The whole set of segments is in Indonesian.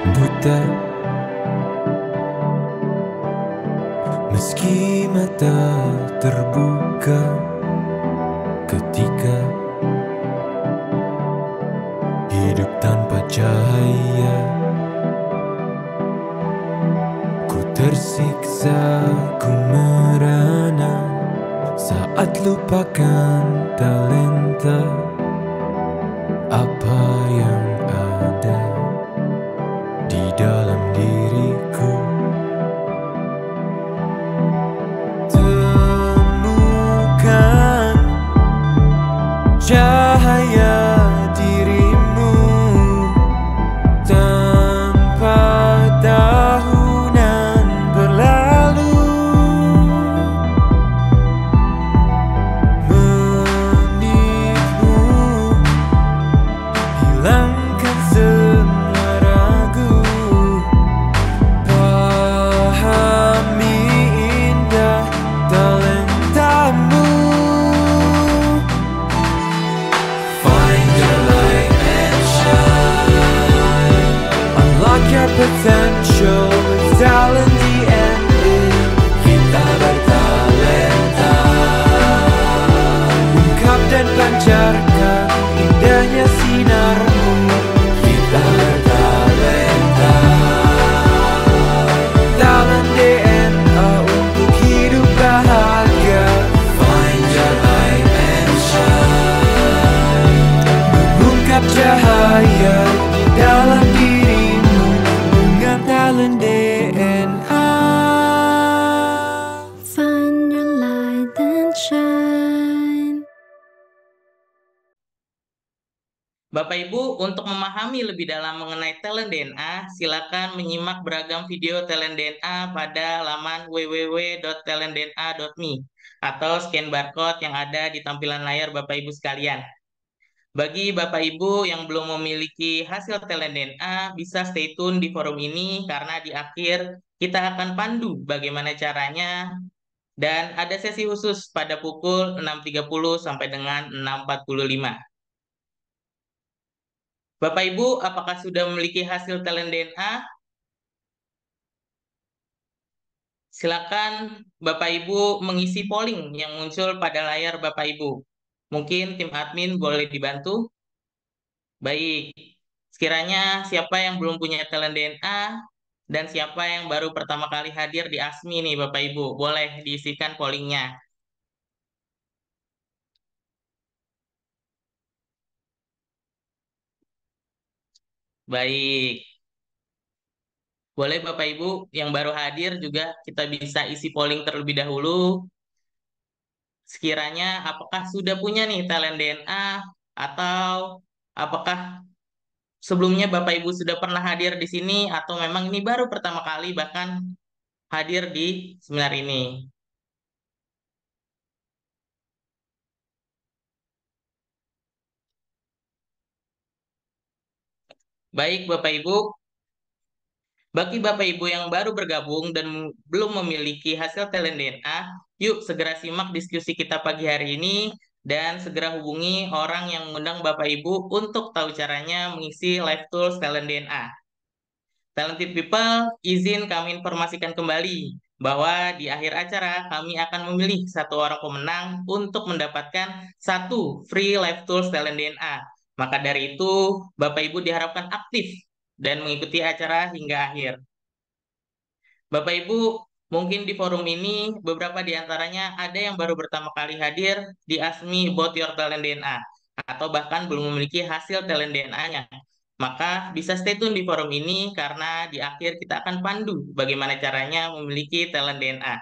buta, meski mata terbuka ketika hidup tanpa cahaya. Ku tersiksa, ku merana saat lupakan talenta apa yang ada di dalam diriku. Temukan cahaya dirimu tanpa tahunan berlalu, menitmu hilangkan semua ragu, pahami indah talentamu. Find your light and shine, unlock your potential with talent DNA. Kita bertalenta, ungkap dan pancarkan indahnya sinarmu. Kita bertalenta, talent DNA untuk hidup bahagia. Find your light and shine, mengungkap cahaya di dalam dirimu dengan talent DNA. Find your light and shine. Bapak Ibu, untuk memahami lebih dalam mengenai talent DNA, silakan menyimak beragam video talent DNA pada laman www.talentdna.me atau scan barcode yang ada di tampilan layar Bapak Ibu sekalian. Bagi Bapak Ibu yang belum memiliki hasil talent DNA, bisa stay tune di forum ini karena di akhir kita akan pandu bagaimana caranya, dan ada sesi khusus pada pukul 6.30 sampai dengan 6.45. Bapak Ibu, apakah sudah memiliki hasil talent DNA? Silakan Bapak Ibu mengisi polling yang muncul pada layar Bapak Ibu. Mungkin tim admin boleh dibantu? Baik, sekiranya siapa yang belum punya talent DNA dan siapa yang baru pertama kali hadir di ASMI nih Bapak Ibu, boleh diisikan pollingnya. Baik, boleh Bapak Ibu yang baru hadir juga kita bisa isi polling terlebih dahulu. Sekiranya apakah sudah punya nih talent DNA atau apakah sebelumnya Bapak Ibu sudah pernah hadir di sini atau memang ini baru pertama kali bahkan hadir di seminar ini. Baik Bapak Ibu, bagi Bapak Ibu yang baru bergabung dan belum memiliki hasil talent DNA, yuk segera simak diskusi kita pagi hari ini dan segera hubungi orang yang mengundang Bapak Ibu untuk tahu caranya mengisi live tools talent DNA. Talented People, izin kami informasikan kembali bahwa di akhir acara kami akan memilih satu orang pemenang untuk mendapatkan satu free live tools talent DNA. Maka dari itu, Bapak Ibu diharapkan aktif dan mengikuti acara hingga akhir. Bapak Ibu, mungkin di forum ini beberapa di antaranya ada yang baru pertama kali hadir di ASMI About Your Talent DNA atau bahkan belum memiliki hasil talent DNA-nya. Maka bisa stay tune di forum ini karena di akhir kita akan pandu bagaimana caranya memiliki talent DNA.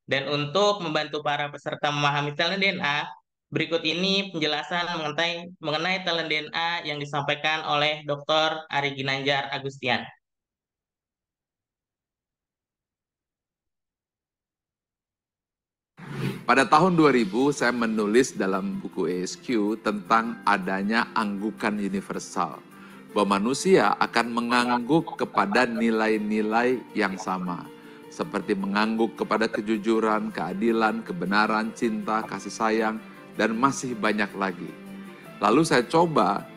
Dan untuk membantu para peserta memahami talent DNA, berikut ini penjelasan mengenai talent DNA yang disampaikan oleh Dr. Ari Ginanjar Agustian. Pada tahun 2000, saya menulis dalam buku ESQ tentang adanya anggukan universal, bahwa manusia akan mengangguk kepada nilai-nilai yang sama, seperti mengangguk kepada kejujuran, keadilan, kebenaran, cinta, kasih sayang, dan masih banyak lagi. Lalu saya coba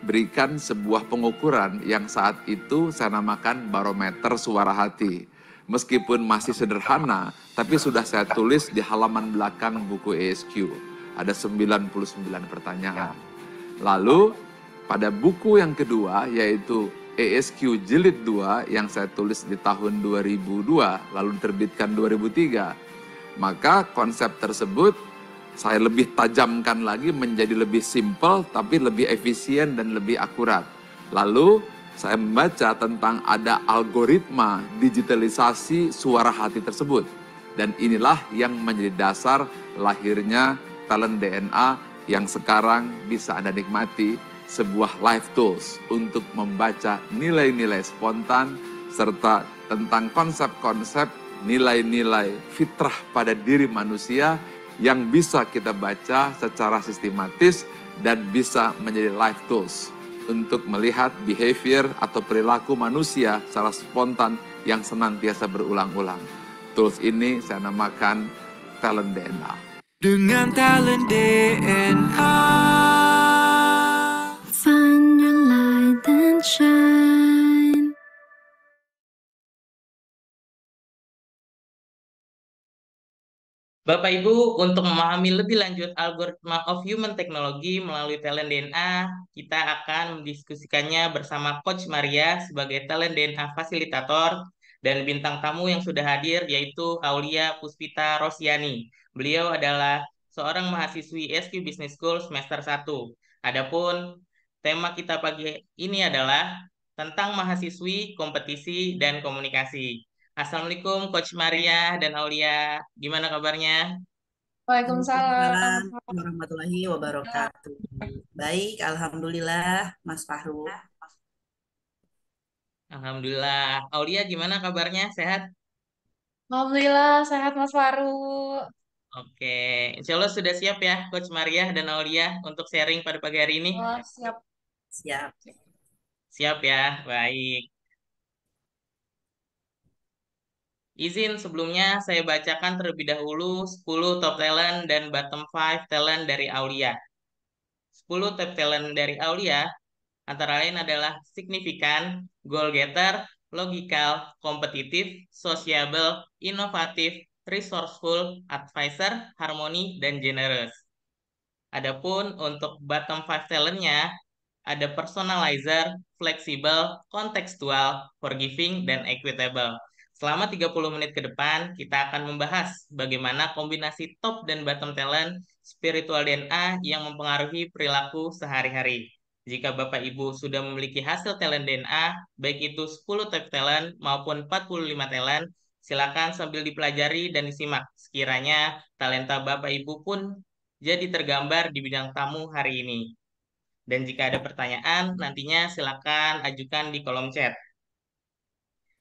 berikan sebuah pengukuran yang saat itu saya namakan barometer suara hati. Meskipun masih sederhana, tapi sudah saya tulis di halaman belakang buku ESQ. Ada 99 pertanyaan. Lalu pada buku yang kedua, yaitu ESQ Jilid 2 yang saya tulis di tahun 2002, lalu diterbitkan 2003. Maka konsep tersebut saya lebih tajamkan lagi menjadi lebih simpel, tapi lebih efisien dan lebih akurat. Lalu saya membaca tentang ada algoritma digitalisasi suara hati tersebut. Dan inilah yang menjadi dasar lahirnya Talent DNA yang sekarang bisa Anda nikmati, sebuah live tools untuk membaca nilai-nilai spontan serta tentang konsep-konsep nilai-nilai fitrah pada diri manusia yang bisa kita baca secara sistematis dan bisa menjadi live tools untuk melihat behavior atau perilaku manusia secara spontan yang senantiasa berulang-ulang. Tools ini saya namakan Talent DNA. Dengan Talent DNA. Find your light and shine. Bapak Ibu, untuk memahami lebih lanjut algoritma of human technology melalui Talent DNA, kita akan mendiskusikannya bersama Coach Maria sebagai Talent DNA fasilitator dan bintang tamu yang sudah hadir yaitu Aulia Puspita Rosiani. Beliau adalah seorang mahasiswi ESQ Business School semester 1. Adapun tema kita pagi ini adalah tentang mahasiswi, kompetisi, dan komunikasi. Assalamualaikum Coach Maria dan Aulia, gimana kabarnya? Waalaikumsalam warahmatullahi wabarakatuh. Baik, alhamdulillah Mas Fahru. Alhamdulillah. Aulia gimana kabarnya? Sehat? Alhamdulillah sehat Mas Faru. Oke, insya Allah sudah siap ya Coach Maria dan Aulia untuk sharing pada pagi hari ini? Oh, siap. Siap. Siap ya, baik. Izin sebelumnya saya bacakan terlebih dahulu 10 top talent dan bottom 5 talent dari Aulia. 10 top talent dari Aulia antara lain adalah signifikan, goal getter, logical, kompetitif, sociable, inovatif, resourceful, advisor, harmoni, dan generous. Adapun untuk bottom 5 talent-nya ada personalizer, fleksibel, kontekstual, forgiving, dan equitable. Selama 30 menit ke depan, kita akan membahas bagaimana kombinasi top dan bottom talent spiritual DNA yang mempengaruhi perilaku sehari-hari. Jika Bapak Ibu sudah memiliki hasil talent DNA, baik itu 10 top talent maupun 45 talent, silakan sambil dipelajari dan disimak. Sekiranya talenta Bapak Ibu pun jadi tergambar di bidang tamu hari ini. Dan jika ada pertanyaan, nantinya silakan ajukan di kolom chat.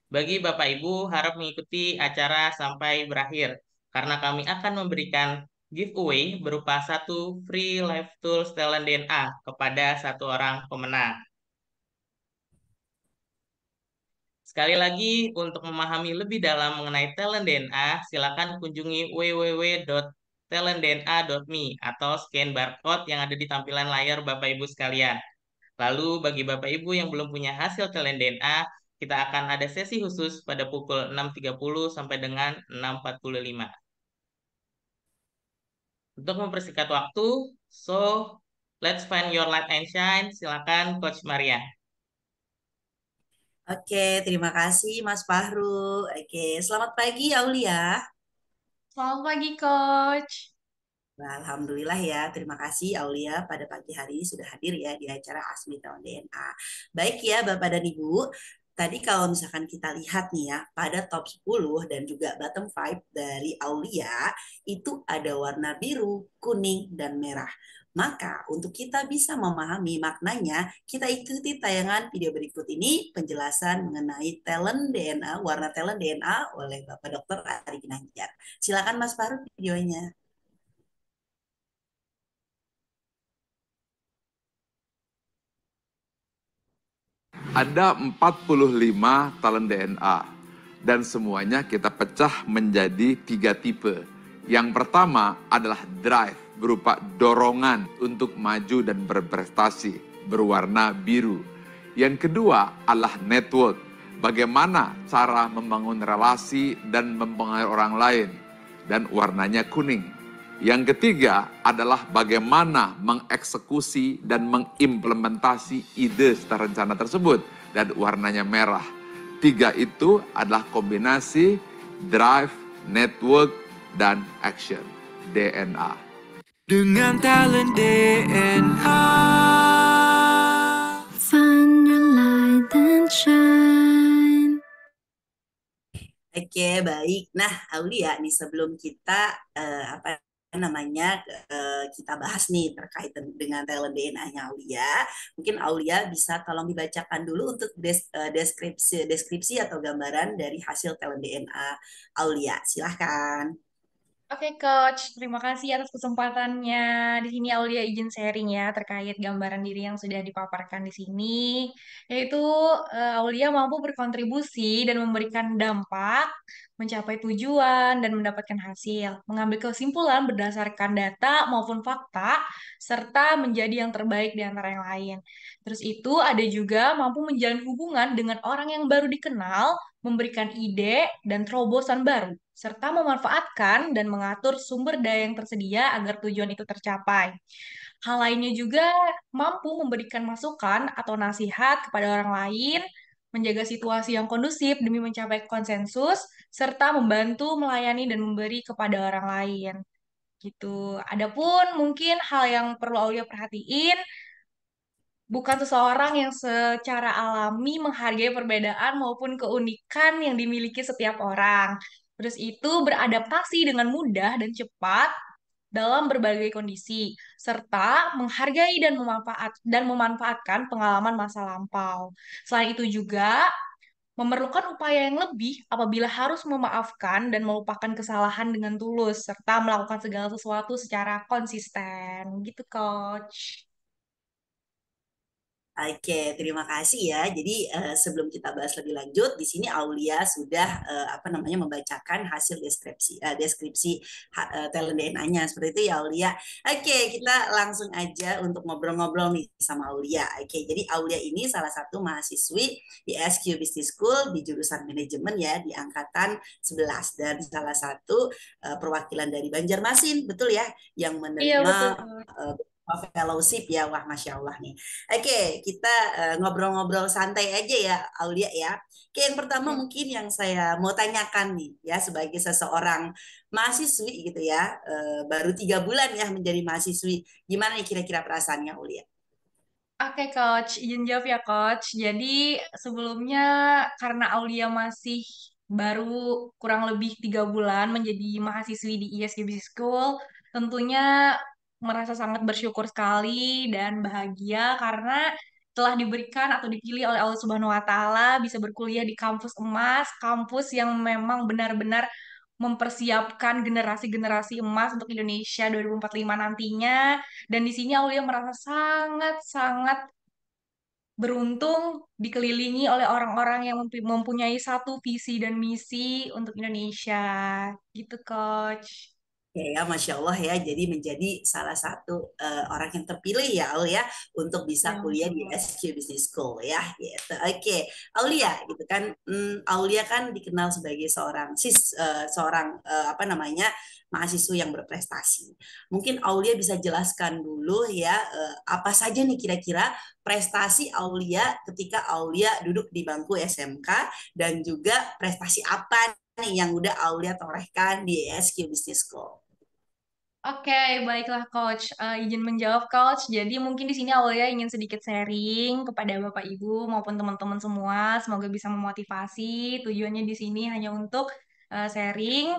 Bagi Bapak Ibu, harap mengikuti acara sampai berakhir, karena kami akan memberikan giveaway berupa 1 free live tools Talent DNA kepada 1 orang pemenang. Sekali lagi, untuk memahami lebih dalam mengenai Talent DNA, silakan kunjungi www.talentdna.me atau scan barcode yang ada di tampilan layar Bapak Ibu sekalian. Lalu bagi Bapak Ibu yang belum punya hasil Talent DNA, kita akan ada sesi khusus pada pukul 6.30 sampai dengan 6.45. Untuk mempersingkat waktu, so let's find your light and shine. Silakan Coach Maria. Oke, terima kasih Mas Fahru. Oke, selamat pagi Aulia. Selamat pagi Coach. Alhamdulillah ya, terima kasih Aulia pada pagi hari ini sudah hadir ya di acara ASMI Talent DNA. Baik ya Bapak dan Ibu, tadi kalau misalkan kita lihat nih ya, pada top 10 dan juga bottom 5 dari Aulia, itu ada warna biru, kuning, dan merah. Maka untuk kita bisa memahami maknanya, kita ikuti tayangan video berikut ini, penjelasan mengenai talent DNA, warna talent DNA oleh Bapak Dr. Ari Ginanjar. Silakan Mas Faru videonya. Ada 45 talent DNA dan semuanya kita pecah menjadi 3 tipe. Yang pertama adalah drive, berupa dorongan untuk maju dan berprestasi. berwarna biru. Yang kedua adalah network. Bagaimana cara membangun relasi dan mempengaruhi orang lain, dan warnanya kuning. Yang ketiga adalah bagaimana mengeksekusi dan mengimplementasi ide serta rencana tersebut, dan warnanya merah. Tiga itu adalah kombinasi drive, network, dan action, DNA. Dengan talent DNA. Find your light and shine. Oke, baik. Nah, Aulia nih sebelum kita apa namanya kita bahas nih terkait dengan talent DNA-nya Aulia, mungkin Aulia bisa tolong dibacakan dulu untuk deskripsi atau gambaran dari hasil talent DNA Aulia. Silahkan. Oke, Coach. Terima kasih atas kesempatannya. Di sini Aulia izin sharing ya terkait gambaran diri yang sudah dipaparkan di sini. Yaitu Aulia mampu berkontribusi dan memberikan dampak, mencapai tujuan, dan mendapatkan hasil. Mengambil kesimpulan berdasarkan data maupun fakta, serta menjadi yang terbaik di antara yang lain. Terus itu ada juga mampu menjalin hubungan dengan orang yang baru dikenal, memberikan ide dan terobosan baru, serta memanfaatkan dan mengatur sumber daya yang tersedia agar tujuan itu tercapai. Hal lainnya juga mampu memberikan masukan atau nasihat kepada orang lain, menjaga situasi yang kondusif demi mencapai konsensus, serta membantu melayani dan memberi kepada orang lain. Gitu. Adapun mungkin hal yang perlu Aulia perhatiin, bukan seseorang yang secara alami menghargai perbedaan maupun keunikan yang dimiliki setiap orang. Terus itu beradaptasi dengan mudah dan cepat dalam berbagai kondisi, serta menghargai dan memanfaatkan pengalaman masa lampau. Selain itu juga memerlukan upaya yang lebih apabila harus memaafkan dan melupakan kesalahan dengan tulus, serta melakukan segala sesuatu secara konsisten. Gitu, Coach. Oke, terima kasih ya. Jadi sebelum kita bahas lebih lanjut, di sini Aulia sudah apa namanya membacakan hasil deskripsi talent DNA-nya seperti itu ya Aulia. Oke, kita langsung aja untuk ngobrol-ngobrol nih sama Aulia. Oke, jadi Aulia ini salah satu mahasiswi di SQ Business School di jurusan manajemen ya di angkatan 11 dan salah satu perwakilan dari Banjarmasin, betul ya, yang Iya, menerima betul. fellowship ya. Wah, Masya Allah nih. Oke, kita ngobrol-ngobrol santai aja ya, Aulia ya. Oke, yang pertama mungkin yang saya mau tanyakan nih, ya sebagai seseorang mahasiswi gitu ya, baru 3 bulan ya menjadi mahasiswi. Gimana nih kira-kira perasaannya, Aulia? Oke, Coach. Izin jawab ya, Coach. Jadi, sebelumnya karena Aulia masih baru kurang lebih 3 bulan menjadi mahasiswi di ISG Business School, tentunya merasa sangat bersyukur sekali dan bahagia karena telah diberikan atau dipilih oleh Allah Subhanahu wa Ta'ala bisa berkuliah di kampus emas, kampus yang memang benar-benar mempersiapkan generasi-generasi emas untuk Indonesia 2045 nantinya. Dan di sini Aulia merasa sangat-sangat beruntung dikelilingi oleh orang-orang yang mempunyai satu visi dan misi untuk Indonesia. Gitu, Coach. Oke ya, Masya Allah ya. Jadi menjadi salah satu orang yang terpilih ya, Aulia, untuk bisa Ya, kuliah Masya di Allah. SQ Business School ya. Gitu. Oke, Aulia, gitu kan. Aulia kan dikenal sebagai seorang apa namanya mahasiswa yang berprestasi. Mungkin Aulia bisa jelaskan dulu ya, apa saja nih kira-kira prestasi Aulia ketika Aulia duduk di bangku SMK dan juga prestasi apa nih yang udah Aulia torehkan di SQ Business School. Oke, baiklah Coach. Izin menjawab Coach. Jadi mungkin di sini Aulia ingin sedikit sharing kepada Bapak Ibu maupun teman-teman semua. Semoga bisa memotivasi. Tujuannya di sini hanya untuk sharing.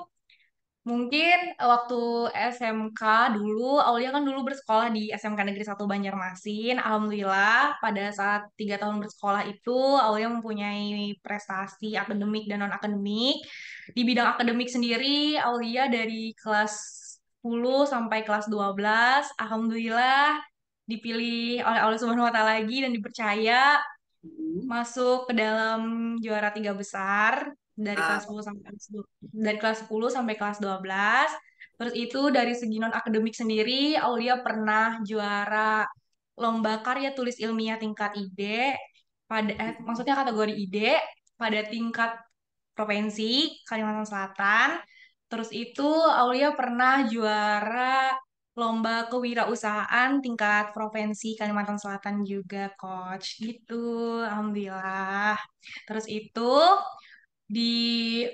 Mungkin waktu SMK dulu, Aulia kan dulu bersekolah di SMK Negeri 1 Banjarmasin. Alhamdulillah, pada saat 3 tahun bersekolah itu, Aulia mempunyai prestasi akademik dan non-akademik. Di bidang akademik sendiri, Aulia dari kelas 10 sampai kelas 12, Alhamdulillah dipilih oleh Allah Subhanahu wa Ta'ala lagi dan dipercaya Hmm. masuk ke dalam juara 3 besar dari kelas Ah, 10 sampai dari kelas 10 sampai kelas 12. Terus itu dari segi non akademik sendiri Aulia pernah juara lomba karya tulis ilmiah tingkat ID maksudnya kategori ID pada tingkat provinsi Kalimantan Selatan. Terus itu Aulia pernah juara lomba kewirausahaan tingkat provinsi Kalimantan Selatan juga, Coach. Gitu, alhamdulillah. Terus itu di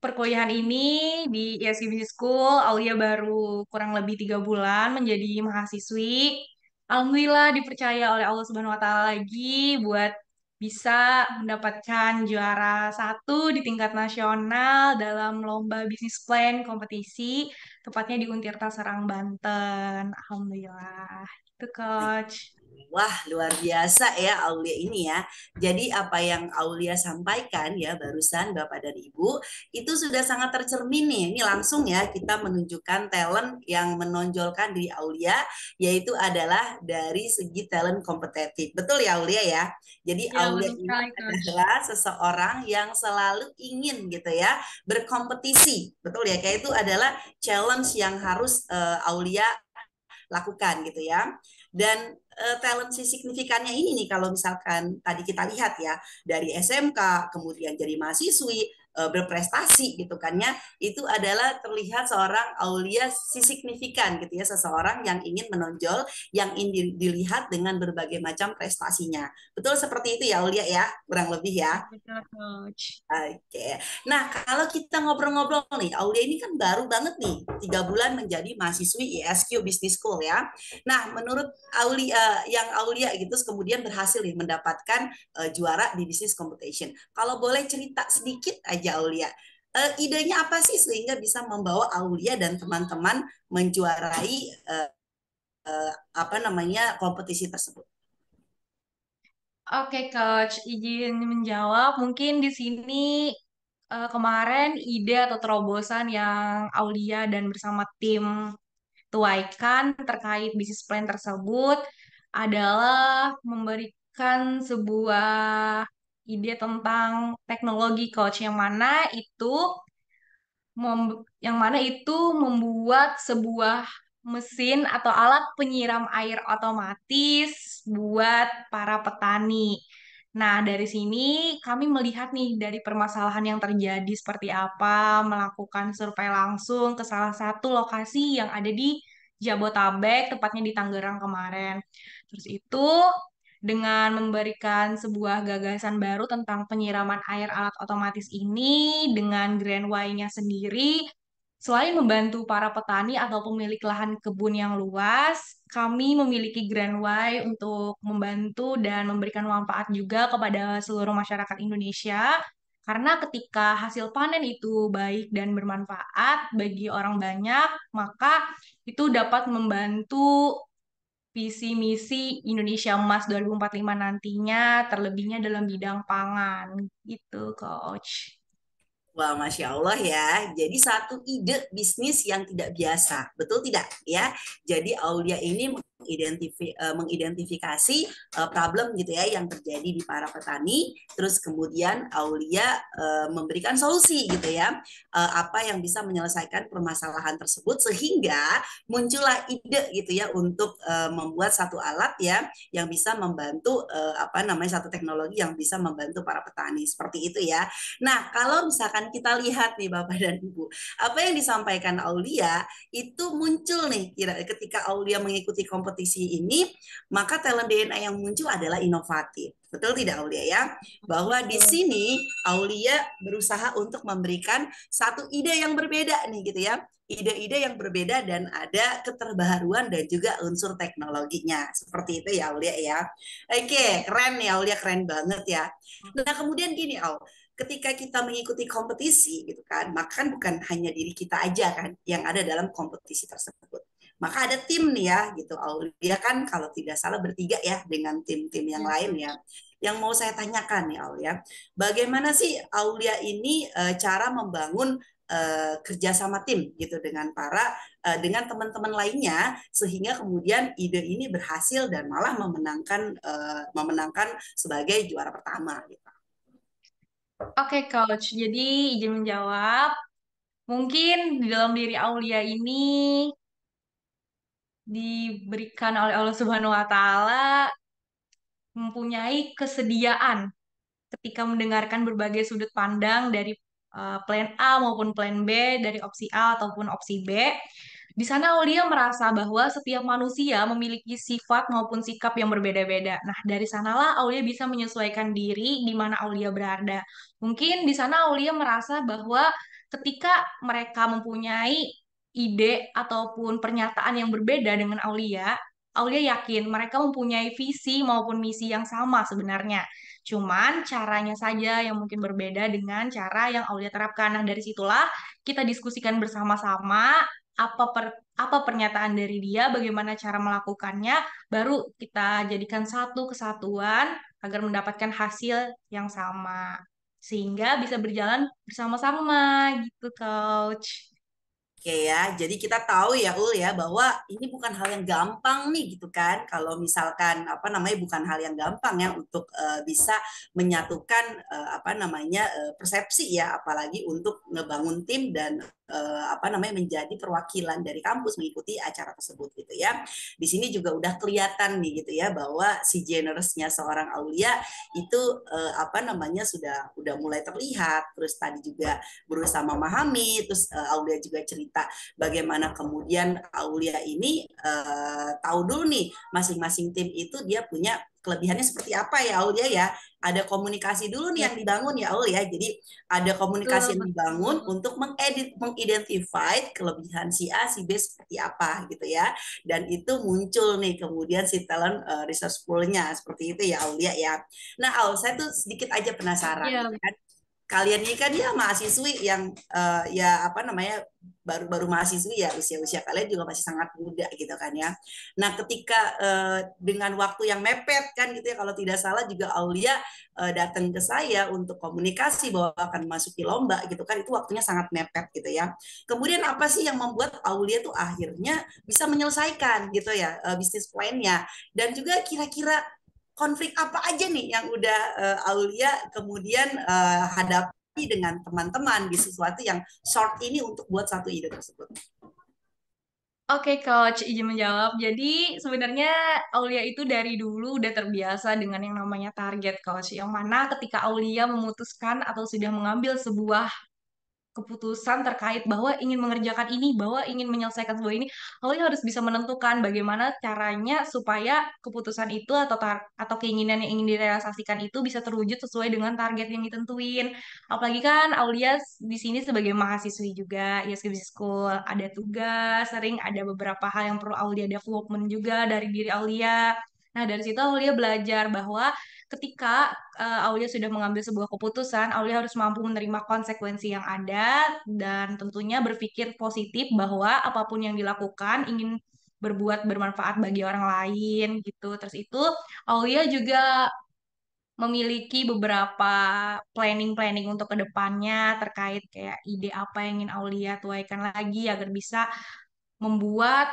perkuliahan ini di ISG Business School, Aulia baru kurang lebih 3 bulan menjadi mahasiswi. Alhamdulillah dipercaya oleh Allah Subhanahu Wa Taala lagi buat bisa mendapatkan juara 1 di tingkat nasional dalam lomba bisnis plan kompetisi, tepatnya di Untirta Serang, Banten. Alhamdulillah. Itu, Coach. Wah, luar biasa ya Aulia ini ya. Jadi apa yang Aulia sampaikan ya barusan Bapak dan Ibu, itu sudah sangat tercermin nih. Ini langsung ya kita menunjukkan talent yang menonjolkan diri Aulia, yaitu adalah dari segi talent kompetitif. Betul ya Aulia ya? Jadi Ya, Aulia betul ini sekali, Coach. adalah seseorang yang selalu ingin gitu ya berkompetisi. Betul ya? Kayak itu adalah challenge yang harus Aulia lakukan gitu ya. Dan talent si signifikannya ini nih kalau misalkan tadi kita lihat ya dari SMK kemudian jadi mahasiswi berprestasi gitu kan ya, itu adalah terlihat seorang Aulia si signifikan gitu ya, seseorang yang ingin menonjol, yang ingin dilihat dengan berbagai macam prestasinya. Betul seperti itu ya Aulia ya, kurang lebih ya. Betul, Coach. Oke. Nah, kalau kita ngobrol-ngobrol nih, Aulia ini kan baru banget nih, 3 bulan menjadi mahasiswi ISQ Business School ya. Nah, menurut Aulia, yang Aulia gitu, kemudian berhasil nih mendapatkan juara di Business Competition. Kalau boleh cerita sedikit aja Aulia, idenya apa sih sehingga bisa membawa Aulia dan teman-teman menjuarai apa namanya kompetisi tersebut? Oke, Coach, izin menjawab. Mungkin di sini kemarin ide atau terobosan yang Aulia dan bersama tim tuaikan terkait bisnis plan tersebut adalah memberikan sebuah ide tentang teknologi, Coach, yang mana itu membuat sebuah mesin atau alat penyiram air otomatis buat para petani. Nah, dari sini kami melihat nih dari permasalahan yang terjadi seperti apa, melakukan survei langsung ke salah satu lokasi yang ada di Jabotabek, tepatnya di Tangerang kemarin. Terus itu dengan memberikan sebuah gagasan baru tentang penyiraman air alat otomatis ini dengan Grand Y-nya sendiri, selain membantu para petani atau pemilik lahan kebun yang luas, kami memiliki Grand Y untuk membantu dan memberikan manfaat juga kepada seluruh masyarakat Indonesia. Karena ketika hasil panen itu baik dan bermanfaat bagi orang banyak, maka itu dapat membantu visi misi Indonesia Emas 2045 nantinya, terlebihnya dalam bidang pangan. Gitu, Coach. Wah, Masya Allah ya. Jadi satu ide bisnis yang tidak biasa. Betul tidak ya? Jadi Aulia ini mengidentifikasi problem gitu ya yang terjadi di para petani. Terus kemudian Aulia memberikan solusi gitu ya. Apa yang bisa menyelesaikan permasalahan tersebut sehingga muncullah ide gitu ya untuk membuat satu alat ya yang bisa membantu apa namanya satu teknologi yang bisa membantu para petani. Seperti itu ya. Nah, kalau misalkan kita lihat nih Bapak dan Ibu, apa yang disampaikan Aulia itu muncul nih ketika Aulia mengikuti kompetisi ini, maka talent DNA yang muncul adalah inovatif. Betul tidak Aulia ya? Bahwa di sini Aulia berusaha untuk memberikan satu ide yang berbeda nih gitu ya. Ide-ide yang berbeda dan ada keterbaharuan dan juga unsur teknologinya. Seperti itu ya Aulia ya. Oke, keren nih Aulia, keren banget ya. Nah, kemudian gini ketika kita mengikuti kompetisi gitu kan, maka kan bukan hanya diri kita aja kan yang ada dalam kompetisi tersebut. Maka ada tim nih ya gitu. Aulia kan kalau tidak salah bertiga ya dengan tim-tim yang lain ya. Yang mau saya tanyakan nih Aulia, bagaimana sih Aulia ini cara membangun kerjasama tim gitu dengan dengan teman-teman lainnya sehingga kemudian ide ini berhasil dan malah memenangkan sebagai juara pertama gitu. Oke, Coach. Jadi izin menjawab. Mungkin di dalam diri Aulia ini diberikan oleh Allah Subhanahu wa taala mempunyai kesediaan ketika mendengarkan berbagai sudut pandang dari plan A maupun plan B, dari opsi A ataupun opsi B. Di sana Aulia merasa bahwa setiap manusia memiliki sifat maupun sikap yang berbeda-beda. Nah, dari sanalah Aulia bisa menyesuaikan diri di mana Aulia berada. Mungkin di sana Aulia merasa bahwa ketika mereka mempunyai ide ataupun pernyataan yang berbeda dengan Aulia, Aulia yakin mereka mempunyai visi maupun misi yang sama sebenarnya. Cuman caranya saja yang mungkin berbeda dengan cara yang Aulia terapkan. Nah, dari situlah kita diskusikan bersama-sama apa pernyataan dari dia, bagaimana cara melakukannya, baru kita jadikan satu kesatuan agar mendapatkan hasil yang sama. Sehingga bisa berjalan bersama-sama gitu, Coach. Oke ya, jadi kita tahu ya Ul ya bahwa ini bukan hal yang gampang nih gitu kan. Kalau misalkan apa namanya bukan hal yang gampang ya untuk bisa menyatukan apa namanya persepsi ya, apalagi untuk ngebangun tim dan apa namanya menjadi perwakilan dari kampus mengikuti acara tersebut gitu ya. Di sini juga udah kelihatan nih gitu ya bahwa si generousnya seorang Aulia itu apa namanya sudah mulai terlihat. Terus tadi juga berusaha memahami, terus Aulia juga cerita bagaimana kemudian Aulia ini tahu dulu nih masing-masing tim itu dia punya kelebihannya seperti apa ya Aulia ya. Ada komunikasi dulu nih Ya, yang dibangun ya Aulia. Jadi ada betul, komunikasi yang dibangun betul. untuk mengidentify kelebihan si A, si B seperti apa gitu ya. Dan itu muncul nih kemudian si talent resource pool-nya seperti itu ya Aulia ya. Nah, Aul, saya tuh sedikit aja penasaran Ya, gitu kan. Kalian ini kan ya mahasiswi yang ya apa namanya baru-baru mahasiswi ya usia-usia kalian juga masih sangat muda gitu kan ya. Nah ketika dengan waktu yang mepet kan gitu ya kalau tidak salah juga Aulia datang ke saya untuk komunikasi bahwa akan masuki lomba gitu kan itu waktunya sangat mepet gitu ya. Kemudian apa sih yang membuat Aulia tuh akhirnya bisa menyelesaikan gitu ya bisnis plan-nya dan juga kira-kira konflik apa aja nih yang udah Aulia kemudian hadapi dengan teman-teman di sesuatu yang short ini untuk buat satu ide tersebut. Oke, Coach, izin menjawab. Jadi, sebenarnya Aulia itu dari dulu udah terbiasa dengan yang namanya target, Coach. Yang mana ketika Aulia memutuskan atau sudah mengambil sebuah keputusan terkait bahwa ingin mengerjakan ini, bahwa ingin menyelesaikan sebuah ini, Aulia harus bisa menentukan bagaimana caranya supaya keputusan itu atau keinginan yang ingin direalisasikan itu bisa terwujud sesuai dengan target yang ditentuin. Apalagi kan Aulia di sini sebagai mahasiswi juga, ya business school, ada tugas, sering ada beberapa hal yang perlu Aulia development juga dari diri Aulia. Nah, dari situ Aulia belajar bahwa ketika Aulia sudah mengambil sebuah keputusan, Aulia harus mampu menerima konsekuensi yang ada dan tentunya berpikir positif bahwa apapun yang dilakukan ingin berbuat bermanfaat bagi orang lain gitu. Terus itu Aulia juga memiliki beberapa planning-planning untuk kedepannya terkait kayak ide apa yang ingin Aulia tuaikan lagi agar bisa membuat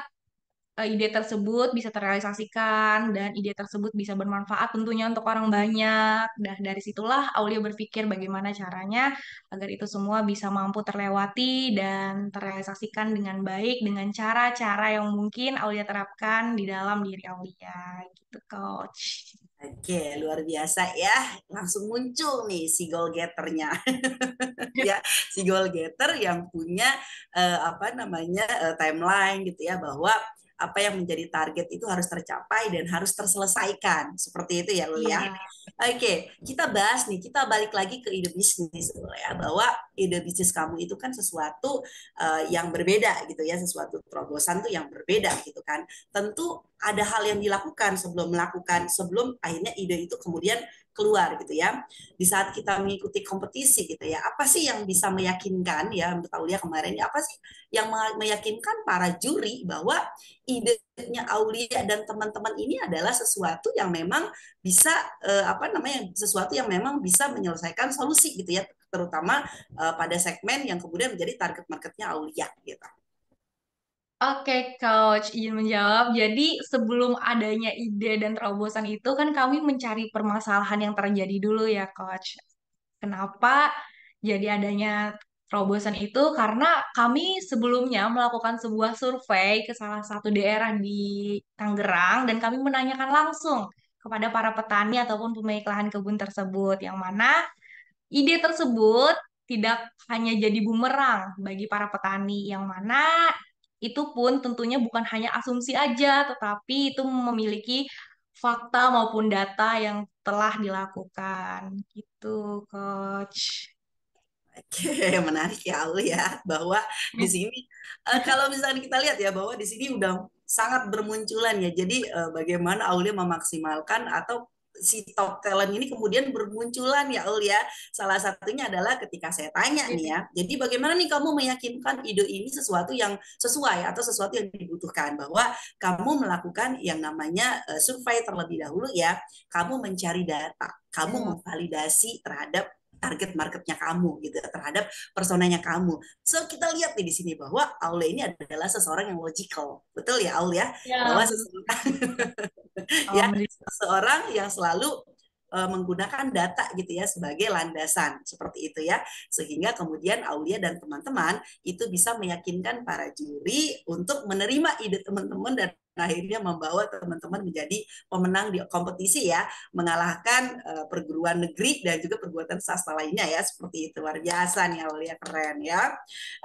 ide tersebut bisa terrealisasikan dan ide tersebut bisa bermanfaat tentunya untuk orang banyak. Nah, dari situlah Aulia berpikir bagaimana caranya agar itu semua bisa mampu terlewati dan terrealisasikan dengan baik dengan cara-cara yang mungkin Aulia terapkan di dalam diri Aulia gitu, Coach. Oke, luar biasa ya. Langsung muncul nih si goal getternya. Ya, si goal getter yang punya apa namanya timeline gitu ya bahwa apa yang menjadi target itu harus tercapai dan harus terselesaikan. Seperti itu ya, Lul ya. Iya, Oke, kita bahas nih, kita balik lagi ke ide bisnis ya, bahwa ide bisnis kamu itu kan sesuatu yang berbeda gitu ya, sesuatu terobosan tuh yang berbeda gitu kan. Tentu ada hal yang dilakukan sebelum akhirnya ide itu kemudian keluar gitu ya. Di saat kita mengikuti kompetisi gitu ya, apa sih yang bisa meyakinkan ya menurut Aulia kemarin ya, apa sih yang meyakinkan para juri bahwa idenya Aulia dan teman-teman ini adalah sesuatu yang memang bisa apa namanya sesuatu yang memang bisa menyelesaikan solusi gitu ya, terutama pada segmen yang kemudian menjadi target marketnya Aulia gitu. oke, Coach, izin menjawab. Jadi, sebelum adanya ide dan terobosan itu kan kami mencari permasalahan yang terjadi dulu ya, Coach. Kenapa jadi adanya Terobosan itu karena kami sebelumnya melakukan sebuah survei ke salah satu daerah di Tangerang dan kami menanyakan langsung kepada para petani ataupun pemilik lahan kebun tersebut, yang mana ide tersebut tidak hanya jadi bumerang bagi para petani, yang mana itu pun tentunya bukan hanya asumsi aja, tetapi itu memiliki fakta maupun data yang telah dilakukan. Gitu, Coach. Oke, menarik ya Aul ya, bahwa di sini kalau misalnya kita lihat ya bahwa di sini udah sangat bermunculan ya. Jadi bagaimana Aulia memaksimalkan atau si top talent ini kemudian bermunculan ya Aul ya. Salah satunya adalah ketika saya tanya nih ya. Jadi bagaimana nih kamu meyakinkan ide ini sesuatu yang sesuai atau sesuatu yang dibutuhkan, bahwa kamu melakukan yang namanya survei terlebih dahulu ya. Kamu mencari data, kamu memvalidasi terhadap target marketnya kamu gitu, terhadap personanya kamu. So kita lihat nih di sini bahwa Aule ini adalah seseorang yang logical, betul ya Aul ya, Ya, bahwa seseorang ya seseorang yang selalu menggunakan data gitu ya sebagai landasan seperti itu ya, sehingga kemudian Aulia dan teman-teman itu bisa meyakinkan para juri untuk menerima ide teman-teman dan akhirnya membawa teman-teman menjadi pemenang di kompetisi ya, mengalahkan perguruan negeri dan juga perguruan swasta lainnya ya, seperti itu. Luar biasa nih Aulia, keren ya.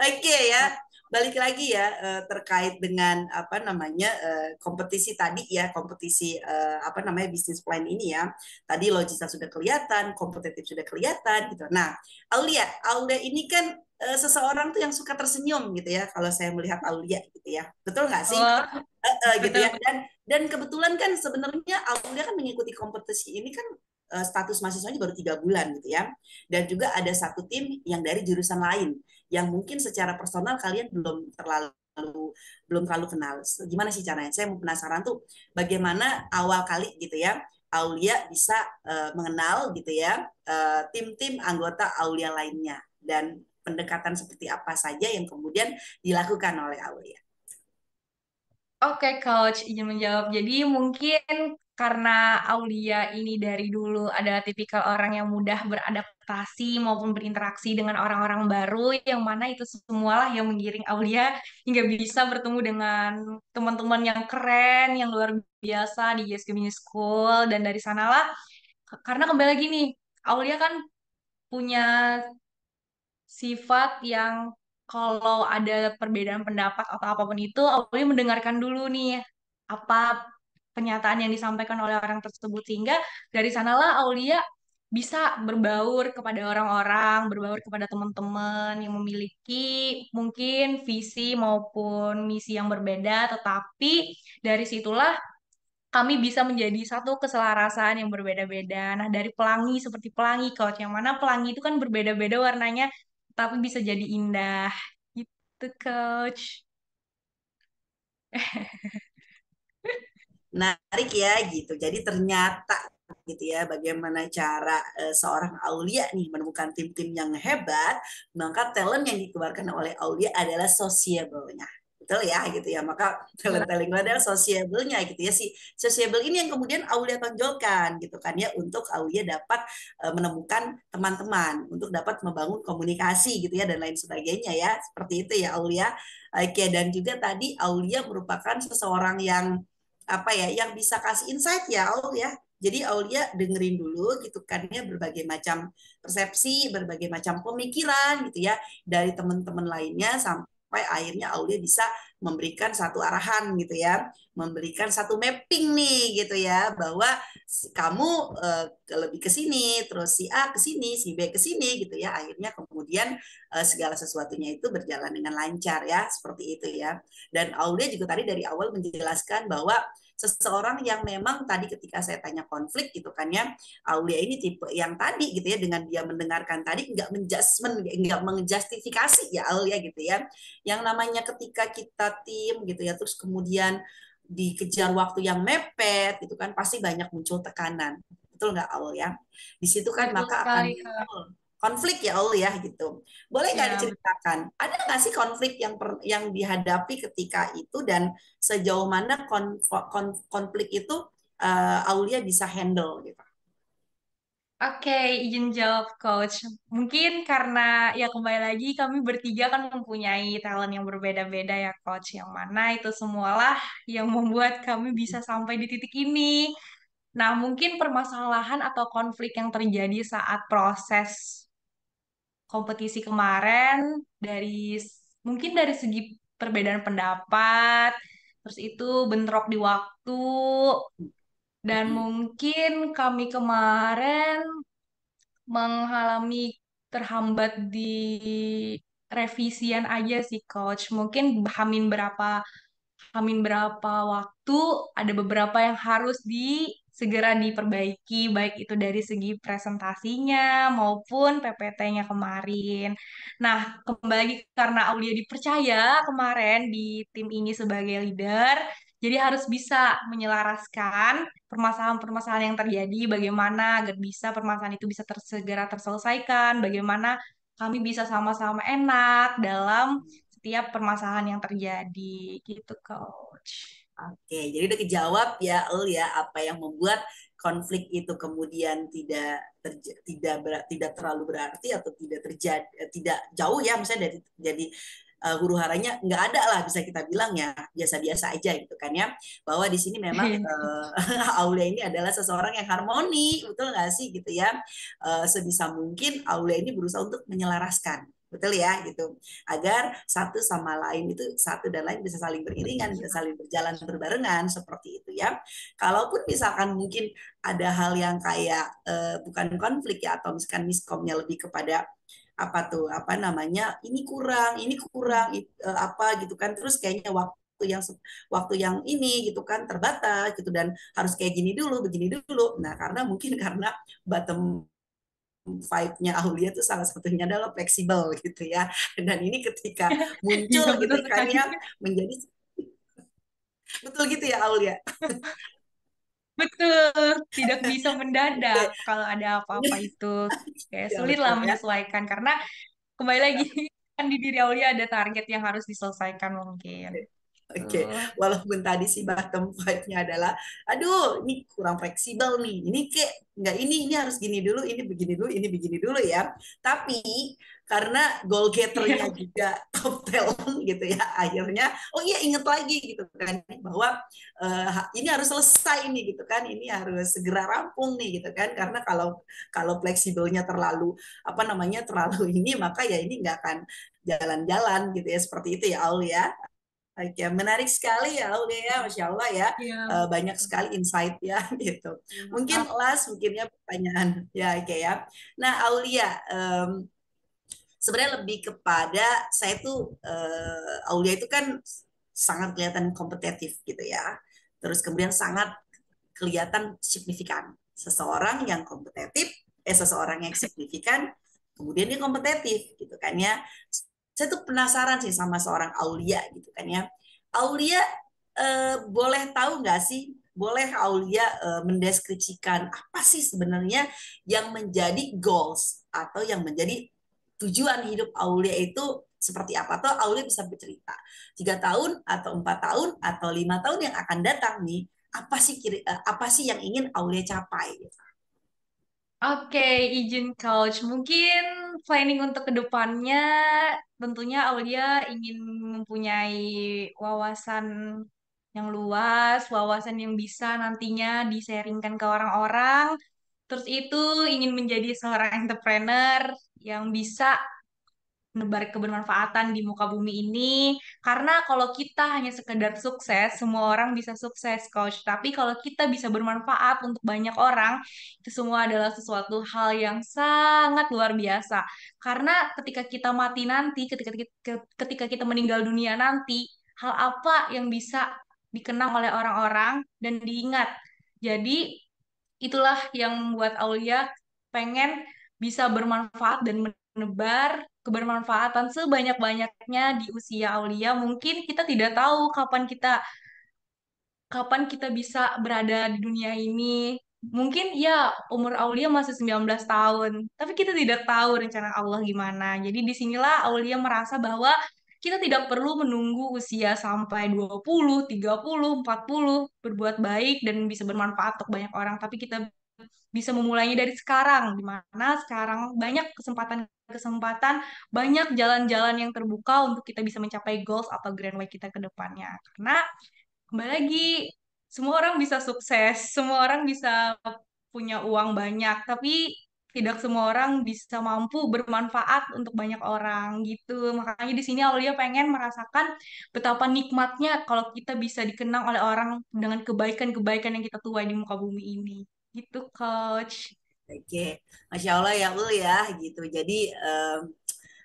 Oke ya, balik lagi ya terkait dengan apa namanya kompetisi tadi ya, kompetisi apa namanya bisnis plan ini ya. Tadi logisnya sudah kelihatan, kompetitif sudah kelihatan gitu. Nah, Aulia ini kan seseorang tuh yang suka tersenyum gitu ya, kalau saya melihat Aulia gitu ya. Betul nggak sih? oh, Gitu ya. betul. Dan kebetulan kan sebenarnya Aulia kan mengikuti kompetisi ini kan status mahasiswanya baru 3 bulan gitu ya. Dan juga ada satu tim yang dari jurusan lain yang mungkin secara personal kalian belum terlalu kenal. Gimana sih caranya? Saya mau penasaran tuh bagaimana awal kali gitu ya Aulia bisa mengenal gitu ya tim-tim anggota Aulia lainnya, dan pendekatan seperti apa saja yang kemudian dilakukan oleh Aulia. Oke, Coach, izin menjawab. Jadi mungkin karena Aulia ini dari dulu adalah tipikal orang yang mudah beradaptasi maupun berinteraksi dengan orang-orang baru, yang mana itu semualah yang menggiring Aulia hingga bisa bertemu dengan teman-teman yang keren, yang luar biasa di GSK Mini School. Dan dari sanalah, karena kembali lagi nih, Aulia kan punya sifat yang kalau ada perbedaan pendapat atau apapun itu, Aulia mendengarkan dulu nih apa pernyataan yang disampaikan oleh orang tersebut, sehingga dari sanalah Aulia bisa berbaur kepada orang-orang, berbaur kepada teman-teman yang memiliki mungkin visi maupun misi yang berbeda, tetapi dari situlah kami bisa menjadi satu keselarasan yang berbeda-beda. Nah, dari pelangi seperti pelangi, Coach, yang mana pelangi itu kan berbeda-beda warnanya, tapi bisa jadi indah. Gitu, Coach. Menarik ya gitu. Jadi ternyata gitu ya bagaimana cara seorang Aulia nih menemukan tim-tim yang hebat, maka talent yang dikeluarkan oleh Aulia adalah sociable-nya. Betul ya gitu ya. Maka talent-talent adalah sociable-nya gitu ya. Si sociable ini yang kemudian Aulia tonjolkan gitu kan ya, untuk Aulia dapat menemukan teman-teman, untuk dapat membangun komunikasi gitu ya dan lain sebagainya ya. Seperti itu ya Aulia. Oke, dan juga tadi Aulia merupakan seseorang yang apa ya, yang bisa kasih insight ya Aul ya. Jadi Aulia dengerin dulu gitu kan ya, berbagai macam persepsi, berbagai macam pemikiran gitu ya dari teman-teman lainnya, sampai akhirnya Aulia bisa memberikan satu arahan gitu ya, memberikan satu mapping nih gitu ya, bahwa kamu lebih ke sini, terus si A ke sini, si B ke sini gitu ya. Akhirnya kemudian segala sesuatunya itu berjalan dengan lancar ya, seperti itu ya. Dan Aulia juga tadi dari awal menjelaskan bahwa seseorang yang memang tadi ketika saya tanya konflik gitu kan ya, Aulia ini tipe yang tadi gitu ya, dengan dia mendengarkan tadi nggak menjudgment, nggak menjustifikasi ya Aulia gitu ya. Yang namanya ketika kita tim gitu ya, terus kemudian dikejar waktu yang mepet gitu kan, pasti banyak muncul tekanan. Betul nggak Aul ya? Di situ kan Betul maka akan sekali, Kak. muncul konflik ya Aul ya gitu. Boleh nggak Ya, diceritakan, ada nggak sih konflik yang dihadapi ketika itu, dan sejauh mana konflik itu Aulia bisa handle gitu? Oke, izin jawab Coach. Mungkin karena ya kembali lagi kami bertiga kan mempunyai talent yang berbeda-beda ya Coach. Yang mana itu semualah yang membuat kami bisa sampai di titik ini. Nah, mungkin permasalahan atau konflik yang terjadi saat proses kompetisi kemarin mungkin dari segi perbedaan pendapat, terus itu bentrok di waktu, dan mungkin kami kemarin mengalami terhambat di revisian aja sih coach. Mungkin Hamin berapa waktu ada beberapa yang harus segera diperbaiki baik itu dari segi presentasinya maupun PPT-nya kemarin. Nah, kembali lagi karena Aulia dipercaya kemarin di tim ini sebagai leader, jadi harus bisa menyelaraskan permasalahan-permasalahan yang terjadi, bagaimana agar bisa permasalahan itu bisa segera terselesaikan, bagaimana kami bisa sama-sama enak dalam setiap permasalahan yang terjadi gitu, Coach. Oke, jadi udah kejawab ya, Ul ya, apa yang membuat konflik itu kemudian tidak terlalu berarti atau tidak terjadi tidak jauh ya, misalnya dari jadi huru haranya nggak ada lah bisa kita bilang ya biasa-biasa aja gitu kan ya, bahwa di sini memang Aulia ini adalah seseorang yang harmoni, betul nggak sih gitu ya. Sebisa mungkin Aulia ini berusaha untuk menyelaraskan, betul ya gitu, agar satu sama lain itu satu dan lain bisa saling beriringan, bisa saling berjalan berbarengan seperti itu ya. Kalaupun misalkan mungkin ada hal yang kayak bukan konflik ya, atau misalkan miskomnya lebih kepada apa tuh apa namanya ini kurang apa gitu kan, terus kayaknya waktu yang ini gitu kan terbatas gitu, dan harus kayak gini dulu begini dulu. Nah, karena mungkin karena bottom vibe-nya Aulia tuh salah satunya adalah fleksibel gitu ya. Dan ini ketika Iya, muncul gitu betul kan sekali. ya, menjadi betul gitu ya Aulia. Betul, tidak bisa mendadak Oke. kalau ada apa-apa itu. Kayak Ya sulit betul lah ya. menyesuaikan karena kembali lagi kan di diri Aulia ada target yang harus diselesaikan mungkin. Oke, Tuh. walaupun tadi si bottom five-nya adalah, aduh, ini kurang fleksibel nih, ini kayak nggak ini harus gini dulu, ini begini dulu, ini begini dulu ya. Tapi karena goal Iya, getternya juga top talent gitu ya, akhirnya, oh iya inget lagi gitu kan, bahwa ini harus selesai nih gitu kan, ini harus segera rampung nih gitu kan, karena kalau kalau fleksibelnya terlalu apa namanya terlalu ini, maka ya ini nggak akan jalan-jalan gitu ya, seperti itu ya Aul ya. Oke, menarik sekali ya Aulia, Masya Allah ya. iya. Banyak sekali insight ya gitu. Mungkin Maaf. mungkinnya pertanyaan ya, oke ya. Nah, Aulia, sebenarnya lebih kepada saya tuh Aulia itu kan sangat kelihatan kompetitif gitu ya. Terus kemudian sangat kelihatan signifikan. Seseorang yang kompetitif, seseorang yang signifikan, kemudian dia kompetitif gitu kan ya. Saya tuh penasaran sih sama seorang Aulia gitu kan ya. Aulia boleh tahu nggak sih? Boleh Aulia mendeskripsikan apa sih sebenarnya yang menjadi goals atau yang menjadi tujuan hidup Aulia itu seperti apa? Atau Aulia bisa bercerita 3 tahun atau 4 tahun atau 5 tahun yang akan datang nih, apa sih yang ingin Aulia capai? Oke, izin coach. Mungkin planning untuk kedepannya tentunya Aulia ingin mempunyai wawasan yang luas, wawasan yang bisa nantinya di-sharingkan ke orang-orang. Terus itu ingin menjadi seorang entrepreneur yang bisa menebar kebermanfaatan di muka bumi ini. Karena kalau kita hanya sekedar sukses, semua orang bisa sukses, coach. Tapi kalau kita bisa bermanfaat untuk banyak orang, itu semua adalah sesuatu hal yang sangat luar biasa. Karena ketika kita mati nanti, ketika kita meninggal dunia nanti, hal apa yang bisa dikenang oleh orang-orang dan diingat. Jadi, itulah yang membuat Aulia pengen bisa bermanfaat dan menebar kebermanfaatan sebanyak-banyaknya di usia Aulia. Mungkin kita tidak tahu kapan kita bisa berada di dunia ini. Mungkin ya umur Aulia masih 19 tahun, tapi kita tidak tahu rencana Allah gimana. Jadi disinilah Aulia merasa bahwa kita tidak perlu menunggu usia sampai 20, 30, 40 berbuat baik dan bisa bermanfaat untuk banyak orang, tapi kita bisa memulainya dari sekarang, di mana sekarang banyak kesempatan-kesempatan, banyak jalan-jalan yang terbuka untuk kita bisa mencapai goals atau grand way kita ke depannya. Karena kembali lagi, semua orang bisa sukses, semua orang bisa punya uang banyak, tapi tidak semua orang bisa mampu bermanfaat untuk banyak orang gitu. Makanya di sini Aulia pengen merasakan betapa nikmatnya kalau kita bisa dikenang oleh orang dengan kebaikan-kebaikan yang kita tuai di muka bumi ini. Gitu, Coach. Oke, Masya Allah ya Ul ya gitu. Jadi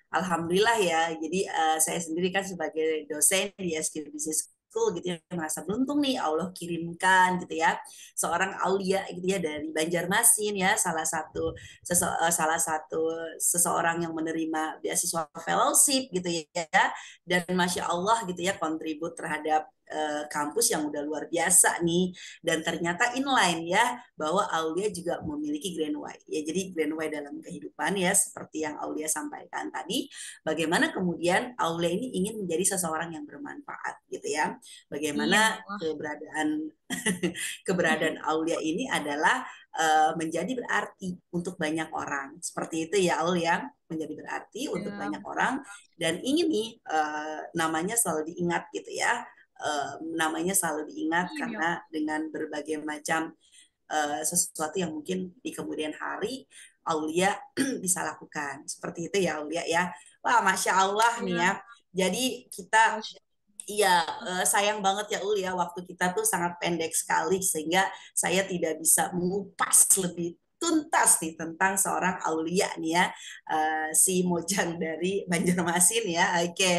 Alhamdulillah ya. Jadi saya sendiri kan sebagai dosen di SQ Business School gitu ya merasa beruntung nih Allah kirimkan gitu ya seorang Aulia gitu ya dari Banjarmasin ya salah satu seseorang yang menerima beasiswa fellowship gitu ya dan Masya Allah gitu ya kontribut terhadap kampus yang udah luar biasa nih dan ternyata inline ya bahwa Aulia juga memiliki Grand Why ya jadi Grand Why dalam kehidupan ya seperti yang Aulia sampaikan tadi bagaimana kemudian Aulia ini ingin menjadi seseorang yang bermanfaat gitu ya Iya, bagaimana Allah. keberadaan Aulia ini adalah menjadi berarti untuk banyak orang seperti itu ya Aulia menjadi berarti untuk Ya, banyak orang dan ingin nih namanya selalu diingat gitu ya namanya selalu diingat iya, karena dengan berbagai macam sesuatu yang mungkin di kemudian hari Aulia bisa lakukan seperti itu ya Aulia ya wah Masya Allah nih iya, ya jadi kita Coach. iya sayang banget ya Ul ya waktu kita tuh sangat pendek sekali sehingga saya tidak bisa mengupas lebih tuntas nih tentang seorang Aulia nih ya si Mojang dari Banjarmasin ya oke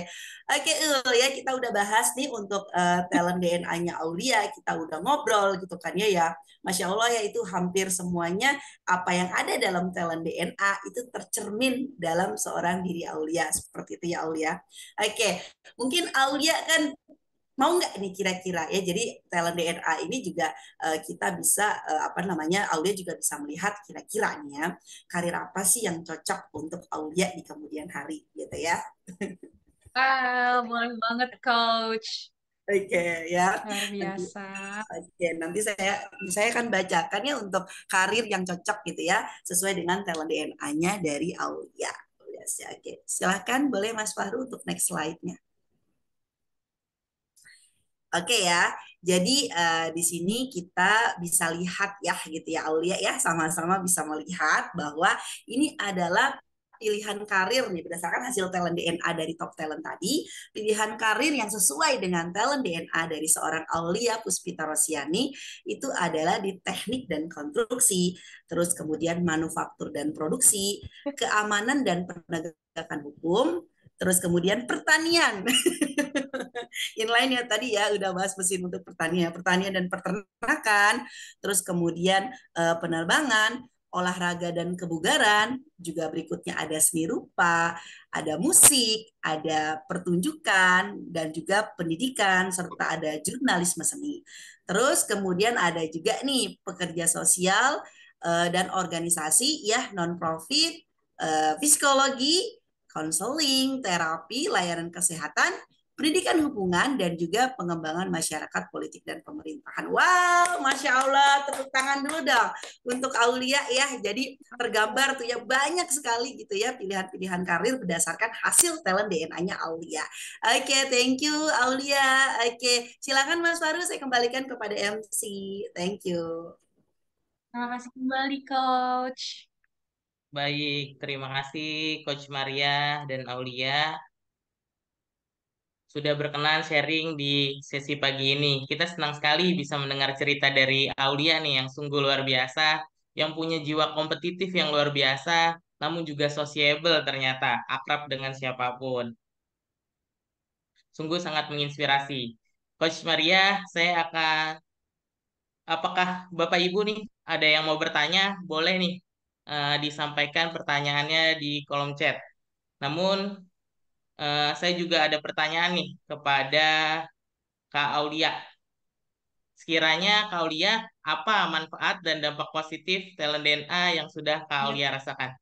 Ul ya kita udah bahas nih untuk talent DNA-nya Aulia kita udah ngobrol gitu kan ya Masya Allah ya itu hampir semuanya apa yang ada dalam talent DNA itu tercermin dalam seorang diri Aulia seperti itu ya Aulia oke mungkin Aulia kan mau nggak nih kira-kira ya jadi talent DNA ini juga kita bisa apa namanya Aulia juga bisa melihat kira-kira nih ya karir apa sih yang cocok untuk Aulia di kemudian hari gitu ya Boleh banget, Coach. oke ya Luar nanti biasa. oke nanti saya akan bacakan ya untuk karir yang cocok gitu ya sesuai dengan talent DNA-nya dari Aulia. Yes, ya, oke silahkan boleh Mas Fahru untuk next slide-nya. Oke ya, jadi di sini kita bisa lihat ya gitu ya Aulia ya, sama-sama bisa melihat bahwa ini adalah pilihan karir nih berdasarkan hasil talent DNA dari top talent tadi, pilihan karir yang sesuai dengan talent DNA dari seorang Aulia Puspita Rosiani itu adalah di teknik dan konstruksi, terus kemudian manufaktur dan produksi, keamanan dan penegakan hukum, terus kemudian pertanian. Inline ya tadi ya udah bahas mesin untuk pertanian dan peternakan, terus kemudian penerbangan, olahraga dan kebugaran, juga berikutnya ada seni rupa, ada musik, ada pertunjukan dan juga pendidikan serta ada jurnalisme seni. Terus kemudian ada juga nih pekerja sosial dan organisasi ya non-profit, psikologi, konseling, terapi, layanan kesehatan, pendidikan hubungan dan juga pengembangan masyarakat politik dan pemerintahan. Wow, Masya Allah, tepuk tangan dulu dong untuk Aulia ya. Jadi tergambar tuh ya banyak sekali gitu ya pilihan-pilihan karir berdasarkan hasil talent DNA-nya Aulia. Oke, thank you Aulia. Oke, silakan Mas Faru saya kembalikan kepada MC. Thank you. Terima kasih kembali, Coach. Baik, terima kasih Coach Maria dan Aulia sudah berkenan sharing di sesi pagi ini. Kita senang sekali bisa mendengar cerita dari Aulia nih yang sungguh luar biasa, yang punya jiwa kompetitif yang luar biasa, namun juga sociable ternyata, akrab dengan siapapun. Sungguh sangat menginspirasi. Coach Maria, apakah Bapak Ibu nih ada yang mau bertanya? Boleh nih disampaikan pertanyaannya di kolom chat. Namun saya juga ada pertanyaan nih kepada Kak Aulia. Sekiranya Kak Aulia, apa manfaat dan dampak positif talent DNA yang sudah Kak Ya. Aulia rasakan?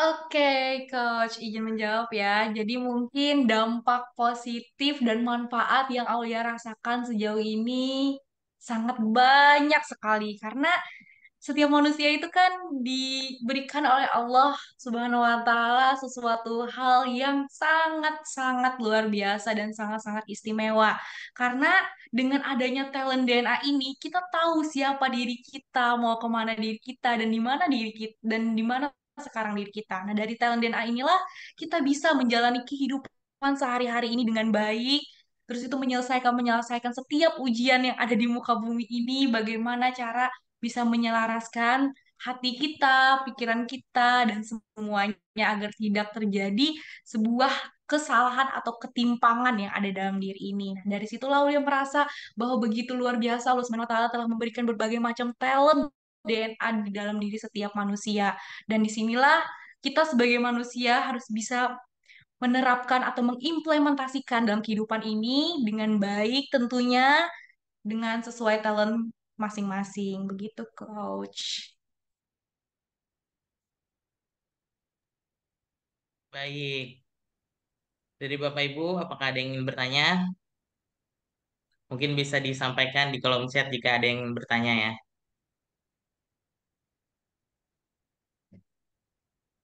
Oke, Coach, izin menjawab ya. Jadi mungkin dampak positif dan manfaat yang Aulia rasakan sejauh ini sangat banyak sekali. Karena setiap manusia itu kan diberikan oleh Allah Subhanahu wa Ta'ala sesuatu hal yang sangat-sangat luar biasa dan sangat-sangat istimewa. Karena dengan adanya talent DNA ini, kita tahu siapa diri kita, mau kemana diri kita, dan di mana diri kita, dan di mana sekarang diri kita. Nah, dari talent DNA inilah kita bisa menjalani kehidupan sehari-hari ini dengan baik. Terus itu menyelesaikan setiap ujian yang ada di muka bumi ini, bagaimana cara bisa menyelaraskan hati kita, pikiran kita, dan semuanya agar tidak terjadi sebuah kesalahan atau ketimpangan yang ada dalam diri ini. Nah, dari situlah dia merasa bahwa begitu luar biasa Allah Subhanahu wa Ta'ala telah memberikan berbagai macam talent DNA di dalam diri setiap manusia. Dan disinilah kita sebagai manusia harus bisa menerapkan atau mengimplementasikan dalam kehidupan ini dengan baik tentunya dengan sesuai talent masing-masing. Begitu, Coach. Baik. Dari Bapak Ibu, apakah ada yang ingin bertanya? Mungkin bisa disampaikan di kolom chat jika ada yang ingin bertanya ya.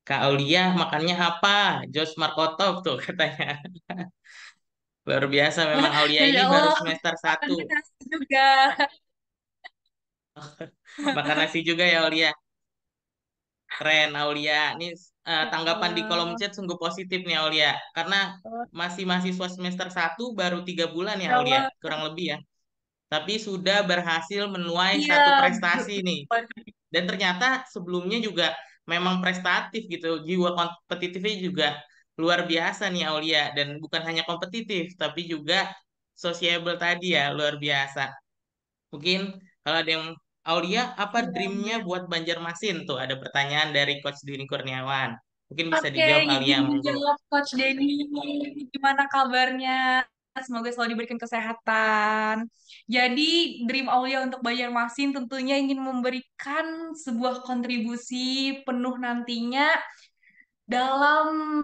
Kak Aulia makannya apa? Jos Markotop tuh katanya. Luar biasa memang Aulia ini Masya baru Allah, semester makan 1. nasi juga. Makan nasi juga ya Aulia. Keren Aulia. Ini Ya tanggapan di kolom Allah. chat sungguh positif nih Aulia. Karena masih mahasiswa semester 1 baru 3 bulan ya Ya Aulia. Allah. Kurang lebih ya. Tapi sudah berhasil menuai Iya, satu prestasi nih. betul. Dan ternyata sebelumnya juga memang prestatif gitu. Jiwa kompetitifnya juga luar biasa nih Aulia. Dan bukan hanya kompetitif, tapi juga sociable tadi ya, luar biasa. Mungkin kalau ada yang Aulia, apa Iya, dreamnya iya. buat Banjarmasin? Tuh ada pertanyaan dari Coach Dini Kurniawan. Mungkin bisa Oke, dijawab Aulia, izin monggo. menjawab Coach Denny. Gimana kabarnya? Semoga selalu diberikan kesehatan. Jadi, Dream Aulia untuk Banjarmasin tentunya ingin memberikan sebuah kontribusi penuh nantinya dalam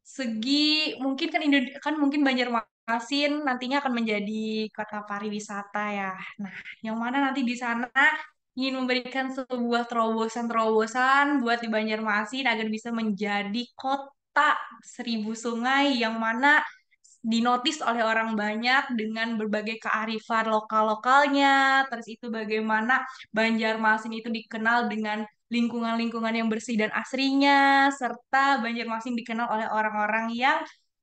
segi mungkin kan kan mungkin Banjarmasin nantinya akan menjadi kota pariwisata ya. Nah, yang mana nanti di sana ingin memberikan sebuah terobosan-terobosan buat di Banjarmasin agar bisa menjadi kota 1.000 sungai yang mana dinotis oleh orang banyak dengan berbagai kearifan lokal-lokalnya. Terus itu bagaimana Banjarmasin itu dikenal dengan lingkungan-lingkungan yang bersih dan asrinya, serta Banjarmasin dikenal oleh orang-orang yang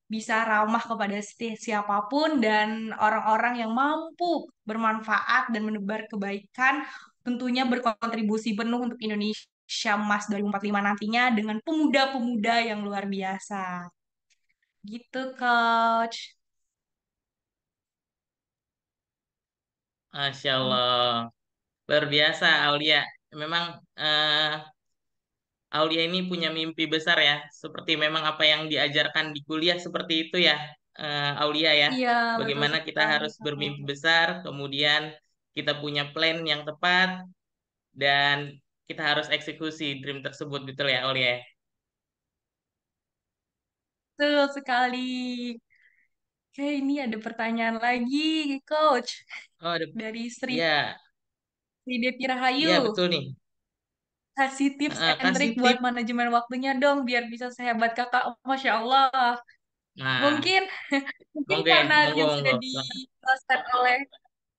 bisa ramah kepada siapapun dan orang-orang yang mampu bermanfaat dan menebar kebaikan, tentunya berkontribusi penuh untuk Indonesia Emas 2045 nantinya dengan pemuda-pemuda yang luar biasa. Gitu, Coach. Masya Allah. Luar biasa Aulia. Memang eh, Aulia ini punya mimpi besar ya. Seperti memang apa yang diajarkan di kuliah seperti itu ya, Aulia ya. Iya, betul Bagaimana kita sekali, harus bermimpi Kak. besar, kemudian kita punya plan yang tepat, dan kita harus eksekusi dream tersebut, betul ya Aulia? Betul sekali. Oke, ini ada pertanyaan lagi, Coach. Oh, ada. Dari Sri, Ya, Sri Devi iya Rahayu. betul nih. Kasih tips and Kasih trick buat tip. manajemen waktunya dong, biar bisa sehebat kakak. Masya Allah. Nah, Mungkin, mungkin monggo ya, karena monggo, yang monggo. sudah dijelaskan oleh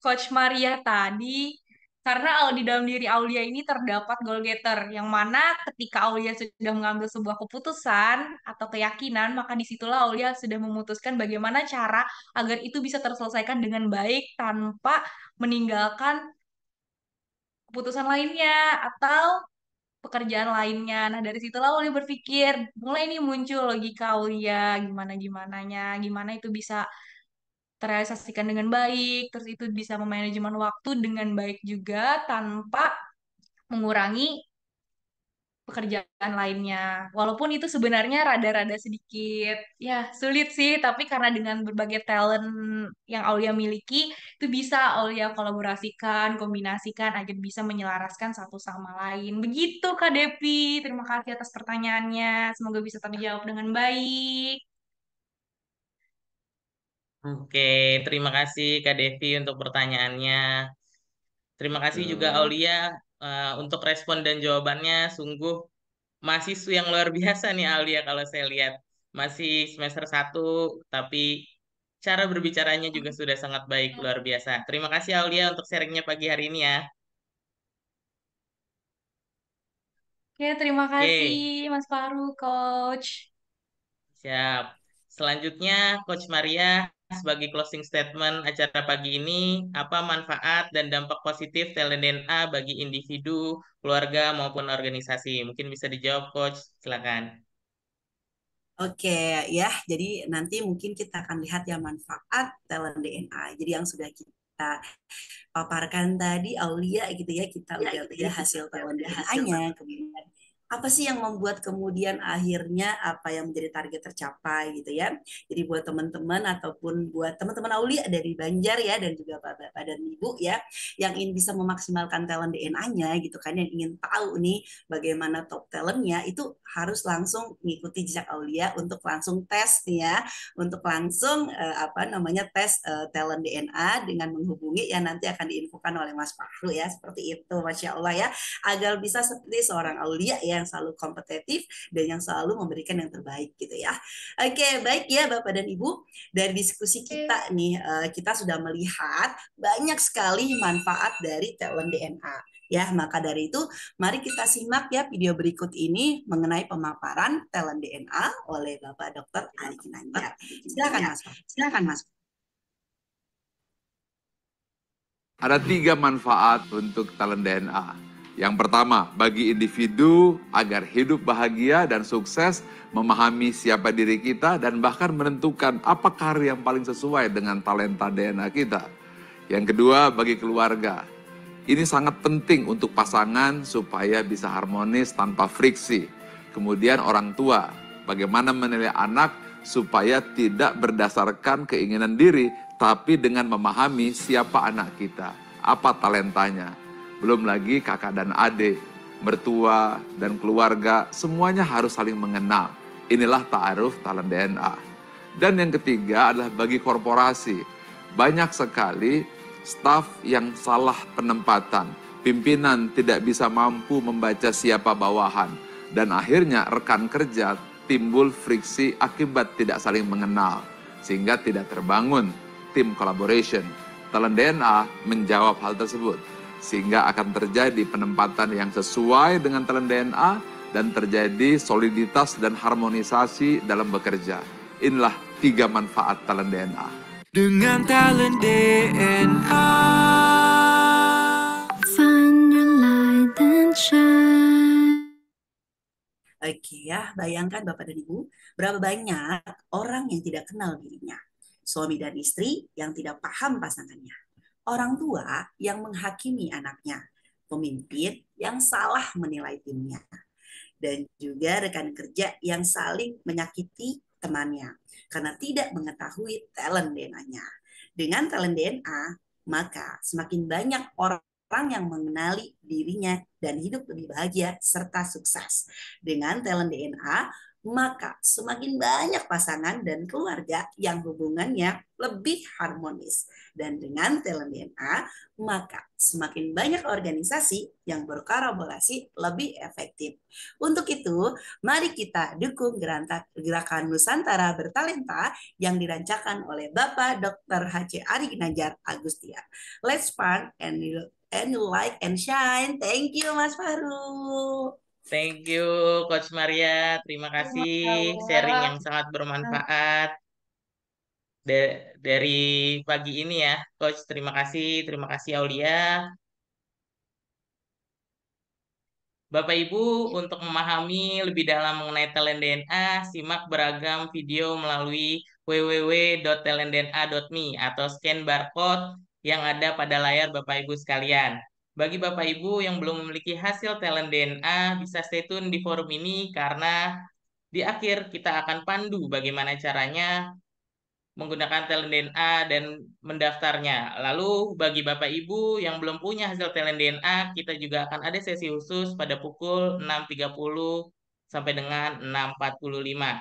Coach Maria tadi, karena di dalam diri Aulia ini terdapat goal getter, yang mana ketika Aulia sudah mengambil sebuah keputusan atau keyakinan, maka disitulah Aulia sudah memutuskan bagaimana cara agar itu bisa terselesaikan dengan baik tanpa meninggalkan keputusan lainnya atau pekerjaan lainnya. Nah, dari situlah Aulia berpikir, mulai nih muncul logika Aulia, gimana-gimananya, gimana itu bisa terrealisasikan dengan baik, terus itu bisa memanajemen waktu dengan baik juga tanpa mengurangi pekerjaan lainnya. Walaupun itu sebenarnya rada-rada sedikit ya sulit sih, tapi karena dengan berbagai talent yang Aulia miliki, itu bisa Aulia kolaborasikan, kombinasikan agar bisa menyelaraskan satu sama lain. Begitu Kak Devi, terima kasih atas pertanyaannya. Semoga bisa terjawab dengan baik. Oke, terima kasih Kak Devi untuk pertanyaannya. Terima kasih juga Aulia untuk respon dan jawabannya. Sungguh mahasiswa yang luar biasa nih Aulia kalau saya lihat. Masih semester 1, tapi cara berbicaranya juga sudah sangat baik, luar biasa. Terima kasih Aulia untuk sharingnya pagi hari ini ya. Oke, terima kasih Oke, Mas Faru, Coach. siap. Selanjutnya, Coach Maria, sebagai closing statement acara pagi ini, apa manfaat dan dampak positif talent DNA bagi individu, keluarga, maupun organisasi? Mungkin bisa dijawab, Coach. Silakan. Oke, ya. Jadi nanti mungkin kita akan lihat ya manfaat talent DNA. Jadi yang sudah kita paparkan tadi, Aulia gitu ya, kita udah lihat hasil talent DNA-nya, kemudian apa sih yang membuat kemudian akhirnya apa yang menjadi target tercapai gitu ya. Jadi buat teman-teman ataupun buat teman-teman Aulia dari Banjar ya dan juga Bapak dan Ibu ya yang ingin bisa memaksimalkan talent DNA-nya gitu kan, yang ingin tahu nih bagaimana top talentnya, itu harus langsung mengikuti jejak Aulia untuk langsung tes nih ya, untuk langsung apa namanya tes talent DNA dengan menghubungi yang nanti akan diinfokan oleh Mas Fahru ya, seperti itu. Masya Allah ya, agar bisa seperti seorang Aulia ya, yang selalu kompetitif dan yang selalu memberikan yang terbaik gitu ya. Oke, baik ya Bapak dan Ibu, dari diskusi kita nih kita sudah melihat banyak sekali manfaat dari talent DNA. Ya, maka dari itu mari kita simak ya video berikut ini mengenai pemaparan talent DNA oleh Bapak Dr. Ari Ginanjar. Silakan Mas. Silakan Mas. Ada 3 manfaat untuk talent DNA. Yang pertama, bagi individu agar hidup bahagia dan sukses, memahami siapa diri kita, dan bahkan menentukan apa karir yang paling sesuai dengan talenta DNA kita. Yang kedua, bagi keluarga. Ini sangat penting untuk pasangan supaya bisa harmonis tanpa friksi. Kemudian orang tua, bagaimana menilai anak supaya tidak berdasarkan keinginan diri, tapi dengan memahami siapa anak kita, apa talentanya. Belum lagi kakak dan adik, mertua dan keluarga, semuanya harus saling mengenal. Inilah ta'aruf talent DNA. Dan yang ketiga adalah bagi korporasi. Banyak sekali staf yang salah penempatan, pimpinan tidak bisa mampu membaca siapa bawahan, dan akhirnya rekan kerja timbul friksi akibat tidak saling mengenal, sehingga tidak terbangun tim collaboration. Talent DNA menjawab hal tersebut, sehingga akan terjadi penempatan yang sesuai dengan talent DNA dan terjadi soliditas dan harmonisasi dalam bekerja. Inilah 3 manfaat talent DNA. Dengan talent DNA. Find your light and shine. Oke ya, bayangkan Bapak dan Ibu, berapa banyak orang yang tidak kenal dirinya. Suami dan istri yang tidak paham pasangannya. Orang tua yang menghakimi anaknya. Pemimpin yang salah menilai timnya. Dan juga rekan kerja yang saling menyakiti temannya karena tidak mengetahui talent DNA-nya. Dengan talent DNA, maka semakin banyak orang yang mengenali dirinya dan hidup lebih bahagia serta sukses. Dengan talent DNA, maka semakin banyak pasangan dan keluarga yang hubungannya lebih harmonis. Dan dengan talent DNA, maka semakin banyak organisasi yang berkolaborasi lebih efektif. Untuk itu, mari kita dukung gerakan Nusantara Bertalenta yang dirancangkan oleh Bapak Dr. H.C. Ari Ginanjar Agustia. Let's fun and you like and shine. Thank you Mas Faru. Thank you, Coach Maria. Terima kasih sharing yang sangat bermanfaat dari pagi ini ya, Coach. Terima kasih Aulia. Bapak Ibu, untuk memahami lebih dalam mengenai talent DNA, simak beragam video melalui www.talentdna.me atau scan barcode yang ada pada layar Bapak Ibu sekalian. Bagi Bapak Ibu yang belum memiliki hasil talent DNA, bisa stay tune di forum ini karena di akhir kita akan pandu bagaimana caranya menggunakan talent DNA dan mendaftarnya. Lalu bagi Bapak Ibu yang belum punya hasil talent DNA, kita juga akan ada sesi khusus pada pukul 6.30 sampai dengan 6.45.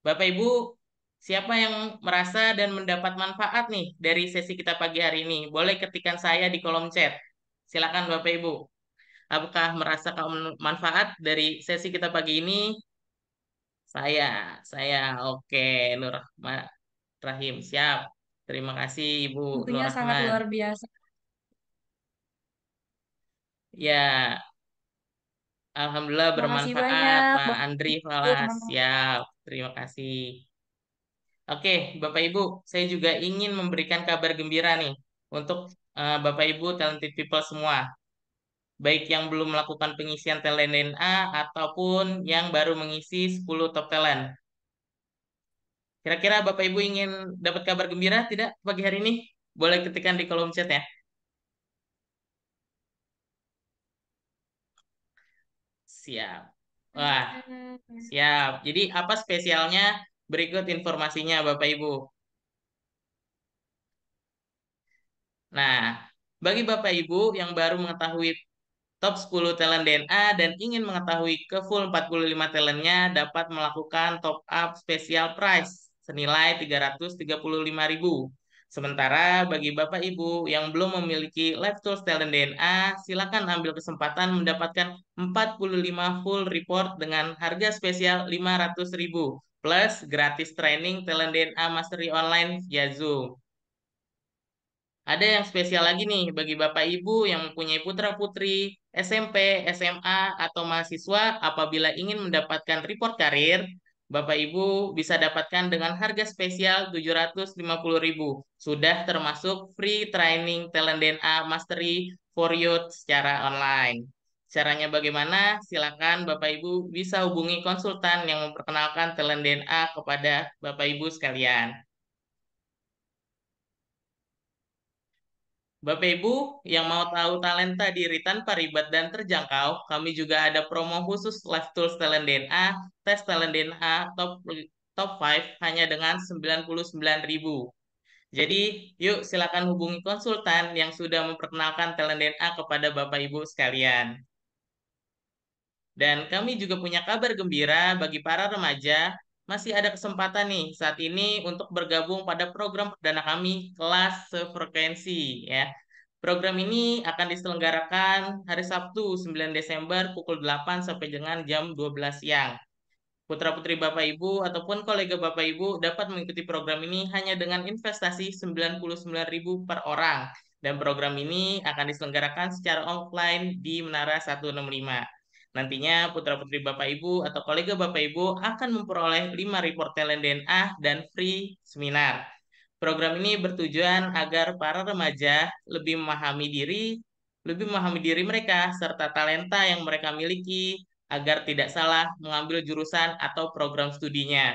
Bapak Ibu, siapa yang merasa dan mendapat manfaat nih dari sesi kita pagi hari ini? Boleh ketikkan saya di kolom chat. Silakan Bapak Ibu. Apakah merasa kamu manfaat dari sesi kita pagi ini? Saya, saya, oke, Nur Rahim, siap. Terima kasih Ibu Nur Tentunya sangat Rahman. luar biasa. Ya, Alhamdulillah Terima kasih bermanfaat banyak, Pak Bapak Andri Ibu, Falas. teman-teman. Siap, terima kasih. Oke, Bapak Ibu, saya juga ingin memberikan kabar gembira nih untuk Bapak Ibu talented people semua, baik yang belum melakukan pengisian talent DNA ataupun yang baru mengisi 10 top talent. Kira-kira Bapak Ibu ingin dapat kabar gembira tidak pagi hari ini? Boleh ketikkan di kolom chat ya. Siap. Wah, siap. Jadi apa spesialnya? Berikut informasinya Bapak Ibu. Nah, bagi Bapak Ibu yang baru mengetahui top 10 talent DNA dan ingin mengetahui ke full 45 talentnya dapat melakukan top up special price senilai 335.000. Sementara bagi Bapak Ibu yang belum memiliki Live Tools Talent DNA, silakan ambil kesempatan mendapatkan 45 full report dengan harga spesial 500.000 plus gratis training Talent DNA Mastery Online via Zoom. Ada yang spesial lagi nih bagi Bapak Ibu yang mempunyai putra-putri SMP, SMA, atau mahasiswa apabila ingin mendapatkan report karir, Bapak Ibu bisa dapatkan dengan harga spesial 750.000. Sudah termasuk free training Talent DNA Mastery for Youth secara online. Caranya bagaimana? Silakan Bapak Ibu bisa hubungi konsultan yang memperkenalkan Talent DNA kepada Bapak Ibu sekalian. Bapak Ibu yang mau tahu talenta diri tanpa ribet dan terjangkau, kami juga ada promo khusus Live Tools Talent DNA, tes Talent DNA top 5 hanya dengan 99.000. Jadi, yuk silakan hubungi konsultan yang sudah memperkenalkan Talent DNA kepada Bapak Ibu sekalian. Dan kami juga punya kabar gembira bagi para remaja, masih ada kesempatan nih saat ini untuk bergabung pada program perdana kami, kelas sefrekuensi ya. Program ini akan diselenggarakan hari Sabtu 9 Desember pukul 8 sampai dengan jam 12 siang. Putra-putri Bapak Ibu ataupun kolega Bapak Ibu dapat mengikuti program ini hanya dengan investasi 99.000 per orang. Dan program ini akan diselenggarakan secara offline di Menara 165. Nantinya putra-putri Bapak Ibu atau kolega Bapak Ibu akan memperoleh 5 report talent DNA dan free seminar. Program ini bertujuan agar para remaja lebih memahami diri mereka serta talenta yang mereka miliki agar tidak salah mengambil jurusan atau program studinya.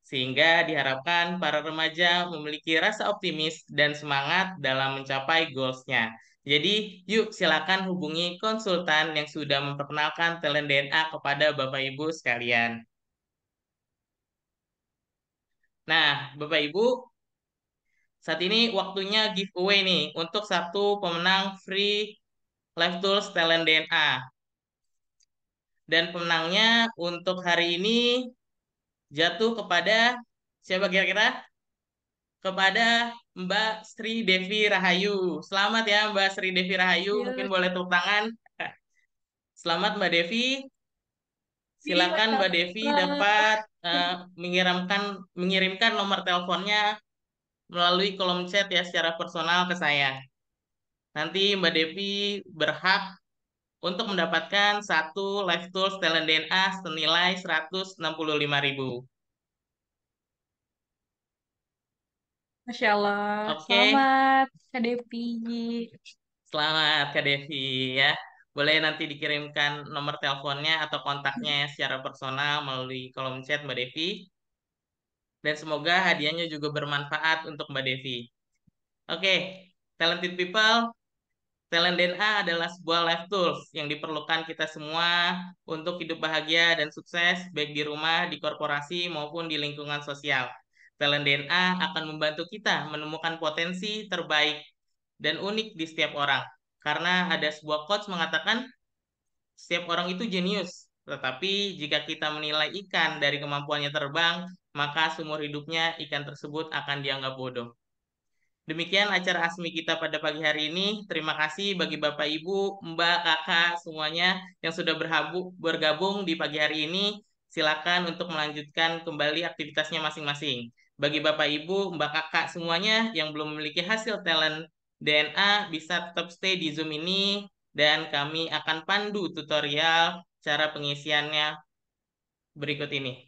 Sehingga diharapkan para remaja memiliki rasa optimis dan semangat dalam mencapai goals-nya. Jadi, yuk silakan hubungi konsultan yang sudah memperkenalkan talent DNA kepada Bapak Ibu sekalian. Nah, Bapak Ibu, saat ini waktunya giveaway nih untuk satu pemenang free Live Tools Talent DNA. Dan pemenangnya untuk hari ini jatuh kepada siapa kira-kira? Kepada Mbak Sri Devi Rahayu. Selamat ya Mbak Sri Devi Rahayu. Mungkin Ya, boleh tepuk tangan. Selamat Mbak Devi. iya, Silakan Mbak Devi dapat mengirimkan nomor teleponnya melalui kolom chat ya secara personal ke saya. Nanti Mbak Devi berhak untuk mendapatkan satu Live Tools Talent DNA senilai 165.000. Masya Allah. Oke, Selamat, Kak Devi. selamat Kak Devi ya. Boleh nanti dikirimkan nomor teleponnya atau kontaknya ya secara personal melalui kolom chat Mbak Devi. Dan semoga hadiahnya juga bermanfaat untuk Mbak Devi. Oke, talented people, talent DNA adalah sebuah life tools yang diperlukan kita semua untuk hidup bahagia dan sukses baik di rumah, di korporasi, maupun di lingkungan sosial. Talent DNA akan membantu kita menemukan potensi terbaik dan unik di setiap orang. Karena ada sebuah quotes mengatakan, setiap orang itu jenius, tetapi jika kita menilai ikan dari kemampuannya terbang, maka seumur hidupnya ikan tersebut akan dianggap bodoh. Demikian acara ASMI kita pada pagi hari ini. Terima kasih bagi Bapak, Ibu, Mbak, Kakak, semuanya yang sudah bergabung di pagi hari ini. Silakan untuk melanjutkan kembali aktivitasnya masing-masing. Bagi Bapak, Ibu, Mbak, Kakak, semuanya yang belum memiliki hasil talent DNA, bisa tetap stay di Zoom ini, dan kami akan pandu tutorial cara pengisiannya berikut ini.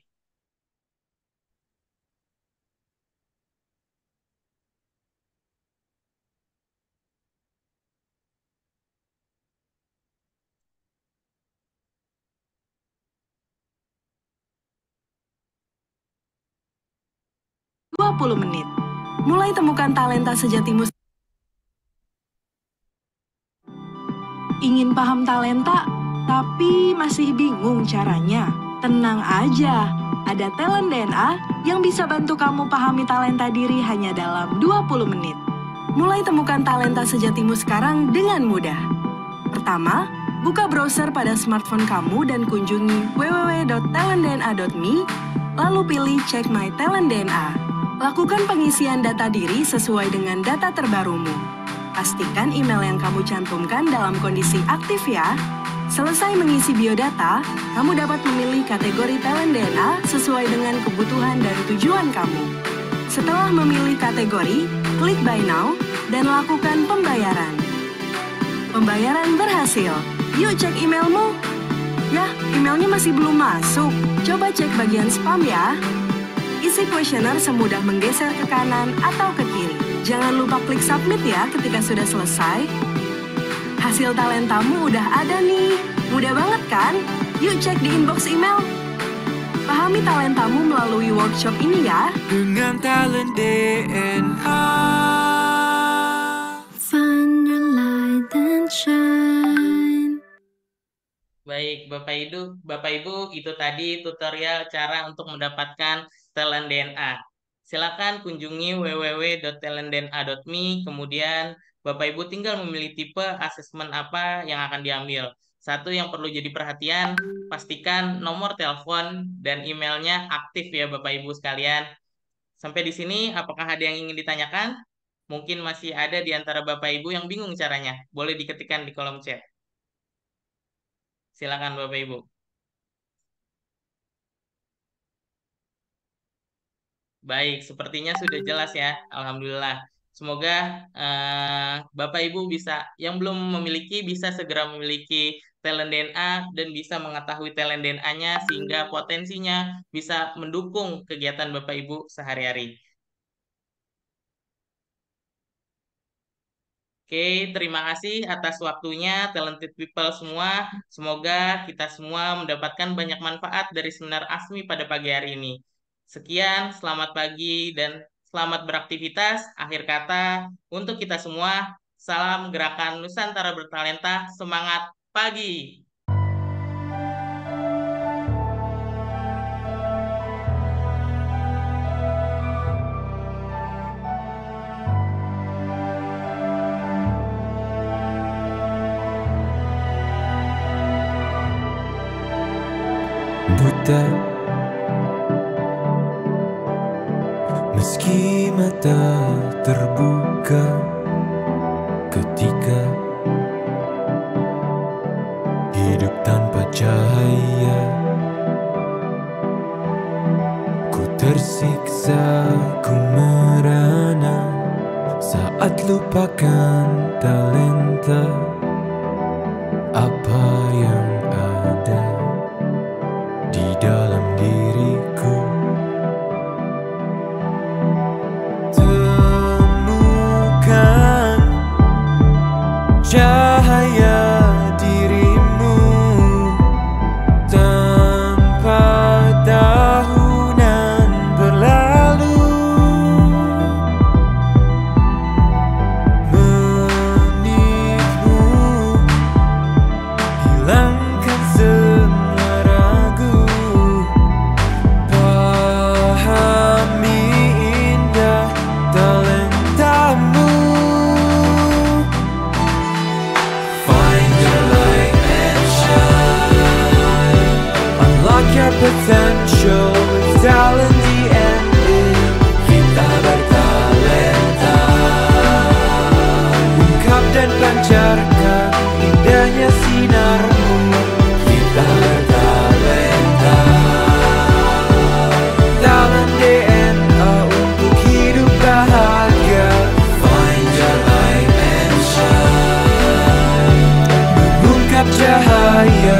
20 menit. Mulai temukan talenta sejatimu. Ingin paham talenta, tapi masih bingung caranya? Tenang aja, ada Talent DNA yang bisa bantu kamu pahami talenta diri hanya dalam 20 menit. Mulai temukan talenta sejatimu sekarang dengan mudah. Pertama, buka browser pada smartphone kamu dan kunjungi www.talentdna.me, lalu pilih Check My Talent DNA. Lakukan pengisian data diri sesuai dengan data terbarumu. Pastikan email yang kamu cantumkan dalam kondisi aktif ya. Selesai mengisi biodata, kamu dapat memilih kategori talent DNA sesuai dengan kebutuhan dan tujuan kamu. Setelah memilih kategori, klik Buy Now dan lakukan pembayaran. Pembayaran berhasil. Yuk cek emailmu. Ya, emailnya masih belum masuk. Coba cek bagian spam ya. Isi kuesioner semudah menggeser ke kanan atau ke kiri. Jangan lupa klik submit ya ketika sudah selesai. Hasil talentamu udah ada nih. Mudah banget kan? Yuk cek di inbox email. Pahami talentamu melalui workshop ini ya. Dengan talent DNA. Find your light and shine. Baik, Bapak Ibu, itu tadi tutorial cara untuk mendapatkan talent DNA. Silakan kunjungi www.talentdna.me, kemudian Bapak Ibu tinggal memilih tipe asesmen apa yang akan diambil. Satu yang perlu jadi perhatian, pastikan nomor telepon dan emailnya aktif ya Bapak Ibu sekalian. Sampai di sini, apakah ada yang ingin ditanyakan? Mungkin masih ada di antara Bapak Ibu yang bingung caranya. Boleh diketikkan di kolom chat. Silakan Bapak Ibu. Baik, sepertinya sudah jelas ya. Alhamdulillah. Semoga Bapak Ibu bisa, yang belum memiliki, bisa segera memiliki talent DNA dan bisa mengetahui talent DNA-nya sehingga potensinya bisa mendukung kegiatan Bapak Ibu sehari-hari. Oke, terima kasih atas waktunya talented people semua. Semoga kita semua mendapatkan banyak manfaat dari seminar ASMI pada pagi hari ini. Sekian, selamat pagi dan selamat beraktivitas. Akhir kata, untuk kita semua, salam Gerakan Nusantara Bertalenta, semangat pagi! Buta, meski mata terbuka ketika hidup tanpa cahaya, ku tersiksa, ku merana saat lupakan talenta apa yang ada di dalam diriku. Temukan cahaya dirimu tanpa tahunan berlalu, menitmu potential with talent DNA. Kita bertalenta, ungkap dan pancarkan indahnya sinarmu. Kita bertalenta, talent DNA untuk hidup bahagia. Find your light and shine, mengungkap cahaya